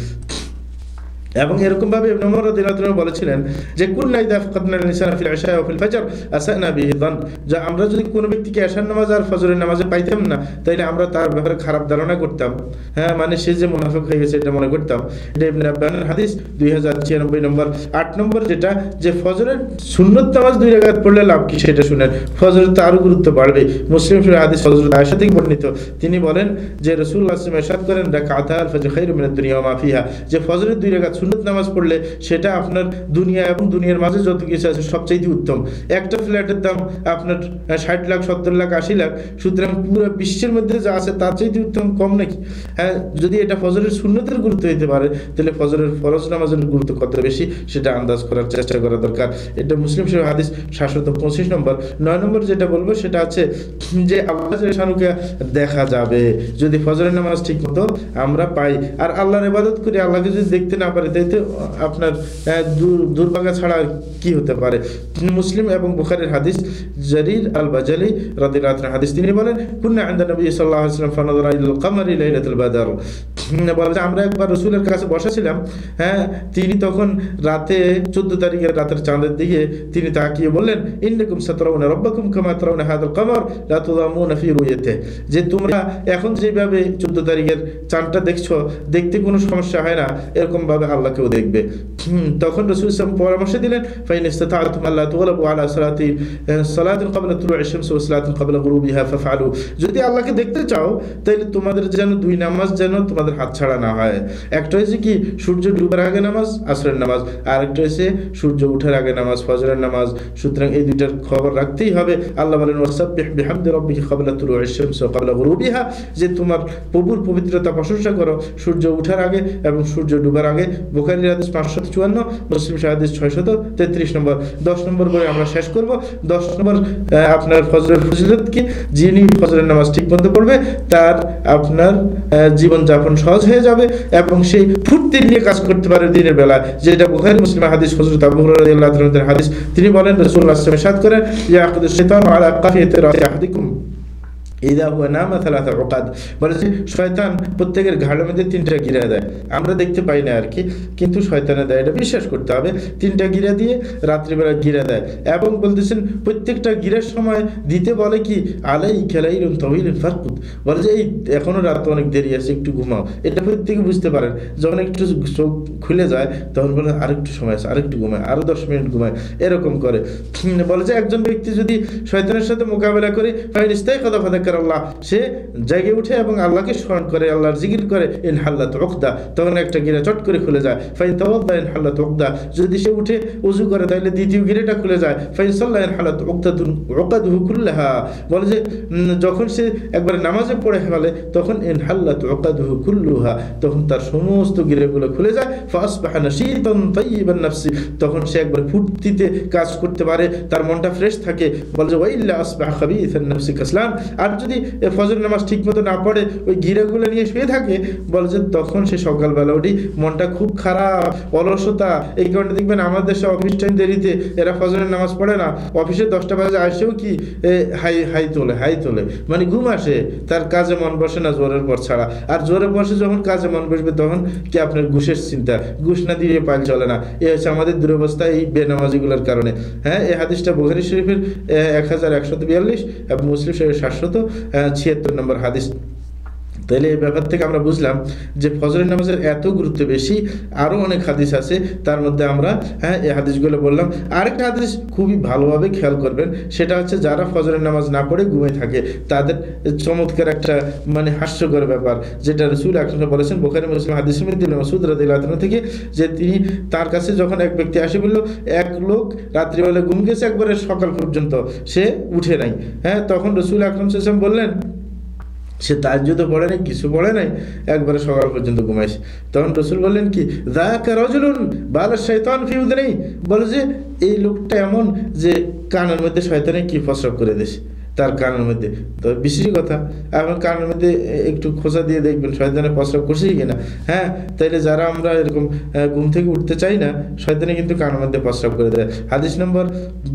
এবং এরকম ভাবে ইবনে ওমর রাদিয়াল্লাহু আনহু বলেছিলেন যে কুল্লা ইযা ফাকাদনা আল-ইনসানা ফিল ইশা ওয়া ফিল ফজর আসানা বিহি যান, যে আমরা যদি কোনো ব্যক্তিকে ইশার নামাজ আর ফজরের নামাজে পাইতাম না, তাইলে আমরা তার ব্যাপারে খারাপ ধারণা করতাম, হ্যাঁ মানে সে যে মুনাফিক হয়ে গেছে এটা মনে করতাম। এটা ইবনে আব্বানের হাদিস 2096 নম্বর। 8 নম্বর যেটা, যে ফজরের সুন্নত নামাজ 2 রাকাত পড়লে লাভ কি সেটা শুনেন। ফজরের তো আরো গুরুত্ব বাড়বে। মুসলিম শরীফের হাদিস হযরত আয়েশা থেকে বর্ণিত, তিনি বলেন যে রাসূলুল্লাহ সাল্লাল্লাহু আলাইহি ওয়াসাল্লাম ইরশাদ করেন রাকাতা আল-ফজর খায়রুম মিনাদ দুনিয়া ওয়া মা ফিহা, যে ফজরের 2 রাকাত সুন্নত নামাজ পড়লে সেটা আপনার দুনিয়া এবং দুনিয়ার মাঝে যত কিছু আছে সবচেয়ে উত্তম। একটা ফ্ল্যাটের দাম আপনার 60 লাখ 70 লাখ 80 লাখ, সুতরাং পুরো বিশ্বের মধ্যে যা আছে তার চাইতে উত্তম কম নাকি? হ্যাঁ, যদি এটা ফজরের সুন্নতের গুরুত্ব হইতে পারে, তাহলে ফজরের ফরজ নামাজের গুরুত্ব কত বেশি সেটা আন্দাজ করার চেষ্টা করা দরকার। এটা মুসলিম শরীফ হাদিস 725 নম্বর। 9 নম্বর যেটা বলবো সেটা আছে যে আল্লাহ শানুকে দেখা যাবে যদি ফজরের নামাজ ঠিক মতো আমরা পাই। আর আল্লাহর ইবাদত করি, আল্লাহকে যদি দেখতে না পারি তাইতে আপনার দুর্ভাগা ছাড়া কি হতে পারে। মুসলিম এবং বুখারীর হাদিস জারির আল বাজালি রাদিয়াল্লাহু আনহু হাদিস, তিনি বলেন কুননা ইনদা নবী সাল্লাল্লাহু আলাইহি ওয়াসাল্লাম ফানাযারা ইলাল কামারি লাইলাতুল বদর। বলে যে আমরা একবার রাসূলের কাছে বসেছিলাম, হ্যাঁ তিনি তখন রাতে 14 তারিখের রাতের চাঁদের দিকে তিনি তাকিয়ে বললেন ইন্নাকুম সাতারাউনা রাব্বাকুম কামা তারাউনা হাদাল কামার লা তুযামুনা ফি রুয়াতিহি, যে তোমরা এখন যেভাবে 14 তারিখের চাঁদটা দেখছো, দেখতে কোনো সমস্যা হয় না, এরকম ভাবে আল্লাহকেও দেখবে। তখন রাসূল সাল্লাল্লাহু আলাইহি ওয়াসাল্লাম পরামর্শ দিলেন ফাইন ইসতাতা'তুম আল্লা তুগলাবু আলা সালাতিন ক্বাবলা তুলু'আশ শামস ওয়া সালাতিন ক্বাবলা গুরুবিহা ফাফআলু, যদি আল্লাহকে দেখতে চাও তাহলে তোমাদের যেন 2 নামাজ যেন তোমাদের হাতছাড়া না হয়। একটা হচ্ছে কি সূর্য ডুবার আগে নামাজ আসরের নামাজ, আর একটা হচ্ছে সূর্য ওঠার আগে নামাজ ফজরের নামাজ। সুতরাং এই দুইটার খবর রাখতেই হবে। আল্লাহ বলেন ওয়াসাব্বিহ বিহামদি রাব্বিকা ক্বাবলা তুলু'আশ শামস ওয়া ক্বাবলা গুরুবিহা, যে তোমার প্রভুর পবিত্রতা প্রশংসা করো সূর্য ওঠার আগে এবং সূর্য ডুবার আগে। বুখারীর হাদিস 554, মুসলিম হাদিস 633 নম্বর। 10 নম্বর করে আমরা শেষ করব। 10 নম্বর আপনার ফজরের ফজিলত কি, যিনি ফজরের নামাজ ঠিকমতো পড়বে তার আপনার জীবন যাপন সহজ হয়ে যাবে এবং সেই ফুর্তি নিয়ে কাজ করতে পারে দিনের বেলা, যেটা বুখারী মুসলিমের হাদিস হযরত আবু হুরায়রা রাদিয়াল্লাহু আনহু হাদিস। তিনি বলেন রাসূলুল্লাহ সাল্লাল্লাহু আলাইহি ওয়াসাল্লাম ইরশাদ করেন ইয়াকুদু শাইতানু আলা কাফিয়াতি রাসি আহাদিকুম ইদা হুয়া নামা সালাসা উকাদ, বলে যে শয়তান প্রত্যেকের ঘাড়ের মধ্যে 3টা গিরা দেয়। আমরা দেখতে পাই না আর কি, কিন্তু শয়তানে দেয়, এটা বিশ্বাস করতে হবে। 3টা গিরা দিয়ে রাত্রিবেলা গিরা দেয় এবং বলতেছেন প্রত্যেকটা গিরার সময় দিতে বলে কি আলাই খেলাইলুন তাওয়িলুন ফারকুদ, বলে যে এই এখনো রাত অনেক দেরি আছে একটু ঘুমাও। এটা প্রত্যেকে বুঝতে পারেন, যখন একটু চোখ খুলে যায় তখন বলে আরেকটু সময় আছে, আরেকটু ঘুমায়, আরো 10 মিনিট ঘুমায়, এরকম করে। বলে যে একজন ব্যক্তি যদি শয়তানের সাথে মোকাবেলা করে ফাইন ইস্তাইকাযা ফাযাকার আল্লাহ, সে জেগে উঠে এবং আল্লাহকে স্মরণ করে, আল্লাহর জিকির করে, ইনহাল্লাত উকদা, তখন একটা গিরা চট করে খুলে যায়। ফাইন তাওয়াদ্দা ইনহাল্লাত উকদা, যদি সে উঠে ওযু করে তাহলে দ্বিতীয় গিরাটা খুলে যায়। ফাইন সাল্লা ইনহাল্লাত উকদাতুন উকাদুহু কুল্লাহা, বলে যে যখন সে একবার নামাজে পড়ে ফেলে তখন ইনহাল্লাত উকাদুহু কুল্লুহা, তখন তার সমস্ত গিরাগুলো খুলে যায়। ফাসবাহা নাশীতান তাইয়িবান নাফসি, তখন সে একবার ফুর্তিতে কাজ করতে পারে, তার মনটা ফ্রেশ থাকে। বলে যে ওয়াইল্লা আসবাহা খাবীসান নাফসি কাসলান, আর যদি ফজর নামাজ ঠিক মতো না পড়ে ওই গিরাগুলো নিয়ে শুয়ে থাকে, বলে যে তখন সে সকালবেলা উঠি মনটা খুব খারাপ, অলসতা। এই কারণে দেখবেন আমাদের দেশে অফিস টাইম দেরিতে এরা ফজরের নামাজ পড়ে না, অফিসে 10টা বাজে আসেও কি হাই তোলে, মানে ঘুম আসে, তার কাজে মন বসে না জোরের পর ছাড়া। আর জোরের বসে যখন কাজে মন বসবে তখন কি আপনার ঘুষের চিন্তা, ঘুষ না দিয়ে পাল চলে না। এ হচ্ছে আমাদের দুরবস্থা এই বেনামাজিগুলোর কারণে। হ্যাঁ, এই হাদিসটা বুখারী শরীফের 1142 এবং মুসলিম শরীফের 776 নম্বর হাদিস। তাহলে এই ব্যাপার থেকে আমরা বুঝলাম যে ফজরের নামাজের এত গুরুত্ব বেশি। আরও অনেক হাদিস আছে, তার মধ্যে আমরা এই হাদিসগুলো বললাম। আরেকটা হাদিস খুবই ভালোভাবে খেয়াল করবেন, সেটা হচ্ছে যারা ফজরের নামাজ না পড়ে ঘুমিয়ে থাকে তাদের চমৎকার একটা হাস্যকর ব্যাপার, যেটা রাসূল আকরাম বলেছেন বুখারী মুসলিম হাদিসের মধ্যে মাসউদ রাদিয়াল্লাহু আনহু থেকে, যে তিনি তার কাছে যখন এক ব্যক্তি আসে বলল এক লোক রাত্রিবেলা ঘুম গেছে একবারে সকাল পর্যন্ত সে উঠে নাই। তখন রাসূল আকরাম সাল্লাল্লাহু আলাইহি ওয়াসাল্লাম বললেন সে তাহাজ্জুদও পড়ে নাই, কিছু পড়ে নাই, একবারে সকাল পর্যন্ত ঘুমাইছে। তখন রাসূল বললেন কি, যাকা রাজুলুন বালা শাইতান ফি উযনি, বলে যে এই লোকটা এমন যে কানের মধ্যে শয়তানে কি প্রস্রাব করে দিয়েছে তার কানের মধ্যে। তো বিশেষ কথা, এখন কানের মধ্যে একটু খোঁচা দিয়ে দেখবেন শয়তানে প্রস্রাব করছে কিনা। তাইলে যারা আমরা এরকম ঘুম থেকে উঠতে চাই না, শয়তানে কিন্তু কানের মধ্যে প্রস্রাব করে দেয়। হাদিস নম্বর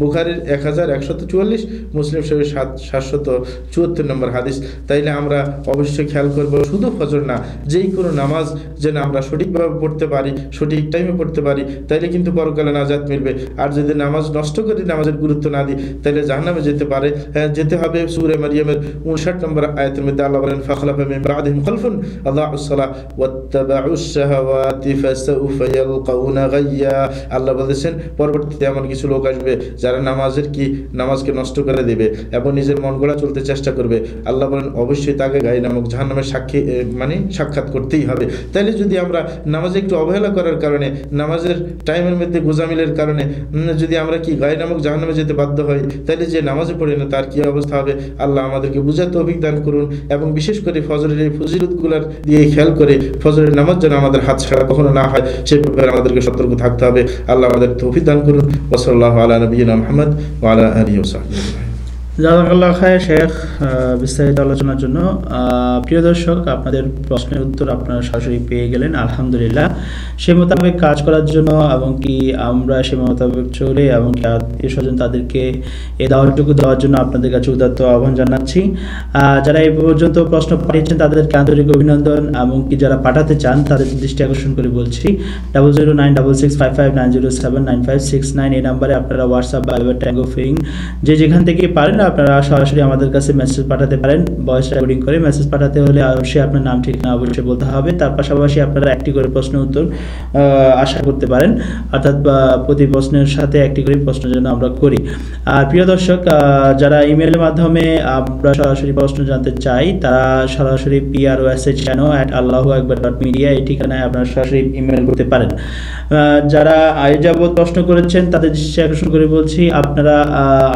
বুখারীর 1144, মুসলিম শরীফ 774 নম্বর হাদিস। তাইলে আমরা অবশ্যই খেয়াল করবো শুধু ফজর না, যেই কোনো নামাজ যেন আমরা সঠিকভাবে পড়তে পারি, সঠিক টাইমে পড়তে পারি, তাইলে কিন্তু পরকালে নাজাত মিলবে। আর যদি নামাজ নষ্ট করি, নামাজের গুরুত্ব না দিই, তাইলে জাহান্নামে যেতে পারে, যেতে হবে। সূরা মারইয়ামের 59 নম্বর আয়াতের মধ্যে আল্লাহ বলেন, ফাখলাফা মিন বা'দিহিম খালফুন আযাউস সালাহ ওয়াত্তাবাউশ শাহাওয়াতি ফাসাউফা ইয়ালকাউনা গায়্যা। আল্লাহ বলেছেন পরবর্তীতে এমন কিছু লোক আসবে যারা নামাজকে নষ্ট করে দেবে এবং নিজের মন গড়া চলতে চেষ্টা করবে। আল্লাহ বলেন অবশ্যই তাকে গায়ে নামক জাহান্নামের সাক্ষাৎ করতেই হবে। তাইলে যদি আমরা নামাজে একটু অবহেলা করার কারণে, নামাজের টাইমের মধ্যে গোজামিলের কারণে যদি আমরা গায়ে নামক জাহান্নামে যেতে বাধ্য হই, তাইলে যে নামাজে পড়ে না তার কি অবস্থা হবে। আল্লাহ আমাদেরকে বুঝার তৌফিক দান করুন এবং বিশেষ করে ফজরের এই ফজিলতগুলোর দিয়ে খেয়াল করে ফজরের নামাজ যেন আমাদের হাত ছাড়া কখনো না হয়, সে ব্যাপারে আমাদেরকে সতর্ক থাকতে হবে। আল্লাহ আমাদের তৌফিক দান করুন। ওয়া সাল্লাল্লাহু আলা নবিয়িনা মুহাম্মদ ওয়া আলা আলিহি ওয়া সাহবিহি। জাযাকাল্লাহ খায়র শেখ বিস্তারিত আলোচনার জন্য। প্রিয় দর্শক, আপনাদের প্রশ্নের উত্তর আপনারা সরাসরি পেয়ে গেলেন আলহামদুলিল্লাহ। সে মোতাবেক কাজ করার জন্য এবং কি আমরা সে মোতাবেক চলে এবং কি আত্মীয় স্বজন তাদেরকে এই দাওয়াতটুকু দেওয়ার জন্য আপনাদের কাছে উদাত্ত আহ্বান জানাচ্ছি। যারা এই পর্যন্ত প্রশ্ন পাঠিয়েছেন তাদেরকে আন্তরিক অভিনন্দন এবং কি যারা পাঠাতে চান তাদের দৃষ্টি আকর্ষণ করে বলছি 00966559079569 এই নাম্বারে আপনারা হোয়াটসঅ্যাপ বা ট্যাঙ্গো ফিং যে যেখান থেকে পারেন আপনারা সরাসরি আমাদের কাছে মেসেজ পাঠাতে পারেন। ভয়েস রেকর্ডিং করে মেসেজ পাঠাতে হলে অবশ্যই আপনার নাম ঠিকানা অবশ্যই বলতে হবে। তার পাশাপাশি আপনারা একটি করে প্রশ্ন উত্তর আশা করতে পারেন, অর্থাৎ প্রতি প্রশ্নের সাথে একটি করে প্রশ্ন যেন আমরা করি। আর প্রিয় দর্শক, যারা ইমেলের মাধ্যমে আমরা সরাসরি প্রশ্ন জানতে চাই তারা সরাসরি proshchano@allahuakbar.media এই ঠিকানায় আপনারা সরাসরি ইমেল করতে পারেন। যারা আজ যাবত প্রশ্ন করেছেন তাদের দৃষ্টি আকর্ষণ করে বলছি, আপনারা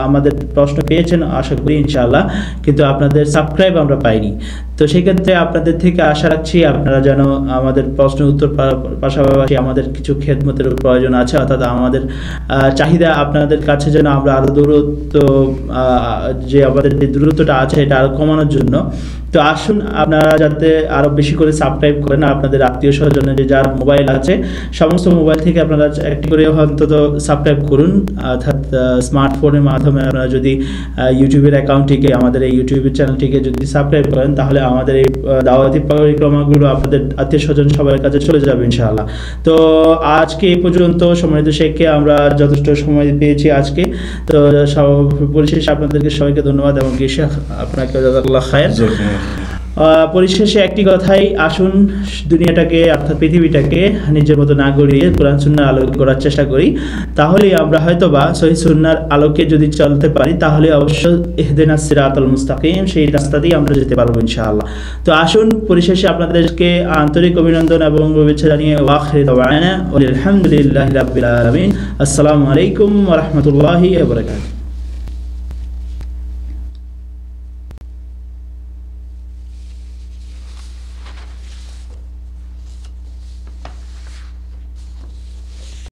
আমাদের প্রশ্ন পেয়েছেন আশা করি ইনশাআল্লাহ, কিন্তু আপনাদের সাবস্ক্রাইব আমরা পাইনি। তো সেই ক্ষেত্রে আপনাদের থেকে আশা রাখছি আপনারা যেন আমাদের প্রশ্ন উত্তর পাশাপাশি আমাদের কিছু খেদমতের প্রয়োজন আছে, অর্থাৎ আমাদের চাহিদা আপনাদের কাছে যেন আমরা আরও দূরত্ব যে আমাদের যে দূরত্বটা আছে এটা আরও কমানোর জন্য। তো আসুন আপনারা যাতে আরও বেশি করে সাবস্ক্রাইব করেন, আপনাদের আত্মীয় স্বজনে যে যার মোবাইল আছে সমস্ত মোবাইল থেকে আপনারা একটি করে অন্তত সাবস্ক্রাইব করুন, অর্থাৎ স্মার্টফোনের মাধ্যমে আপনারা যদি ইউটিউবের অ্যাকাউন্টটিকে আমাদের এই ইউটিউবের চ্যানেলটিকে যদি সাবস্ক্রাইব করেন তাহলে আমাদের এই দাওয়াতি পরিক্রমাগুলো আপনাদের আত্মীয় স্বজন সবার কাছে চলে যাবে ইনশাআল্লাহ। তো আজকে এই পর্যন্ত সম্মানিত শেখকে আমরা যথেষ্ট সময় পেয়েছি আজকে। তো পরিশেষে আপনাদেরকে সবাইকে ধন্যবাদ এবং শেখ আপনাকে জাযাকাল্লাহ খায়র। পরিশেষে একটি কথাই, আসুন দুনিয়াটাকে অর্থাৎ পৃথিবীটাকে নিজের মতো না গড়িয়ে কোরআন সুন্নাহর আলোকে গড়ার চেষ্টা করি, তাহলেই আমরা হয়তোবা সহিহ সুন্নাহর আলোকে যদি চলতে পারি তাহলে অবশ্যই ইহদিনাস সিরাতাল মুস্তাকিম সেই রাস্তাতেই আমরা যেতে পারবো ইনশাআল্লাহ। তো আসুন পরিশেষে আপনাদেরকে আন্তরিক অভিনন্দন এবং শুভেচ্ছা জানিয়ে ওয়াখির দাওয়ানা আলহামদুলিল্লাহি রাব্বিল আলামিন। আসসালামু আলাইকুম ওয়া রাহমাতুল্লাহি ওয়া বারাকাতুহু।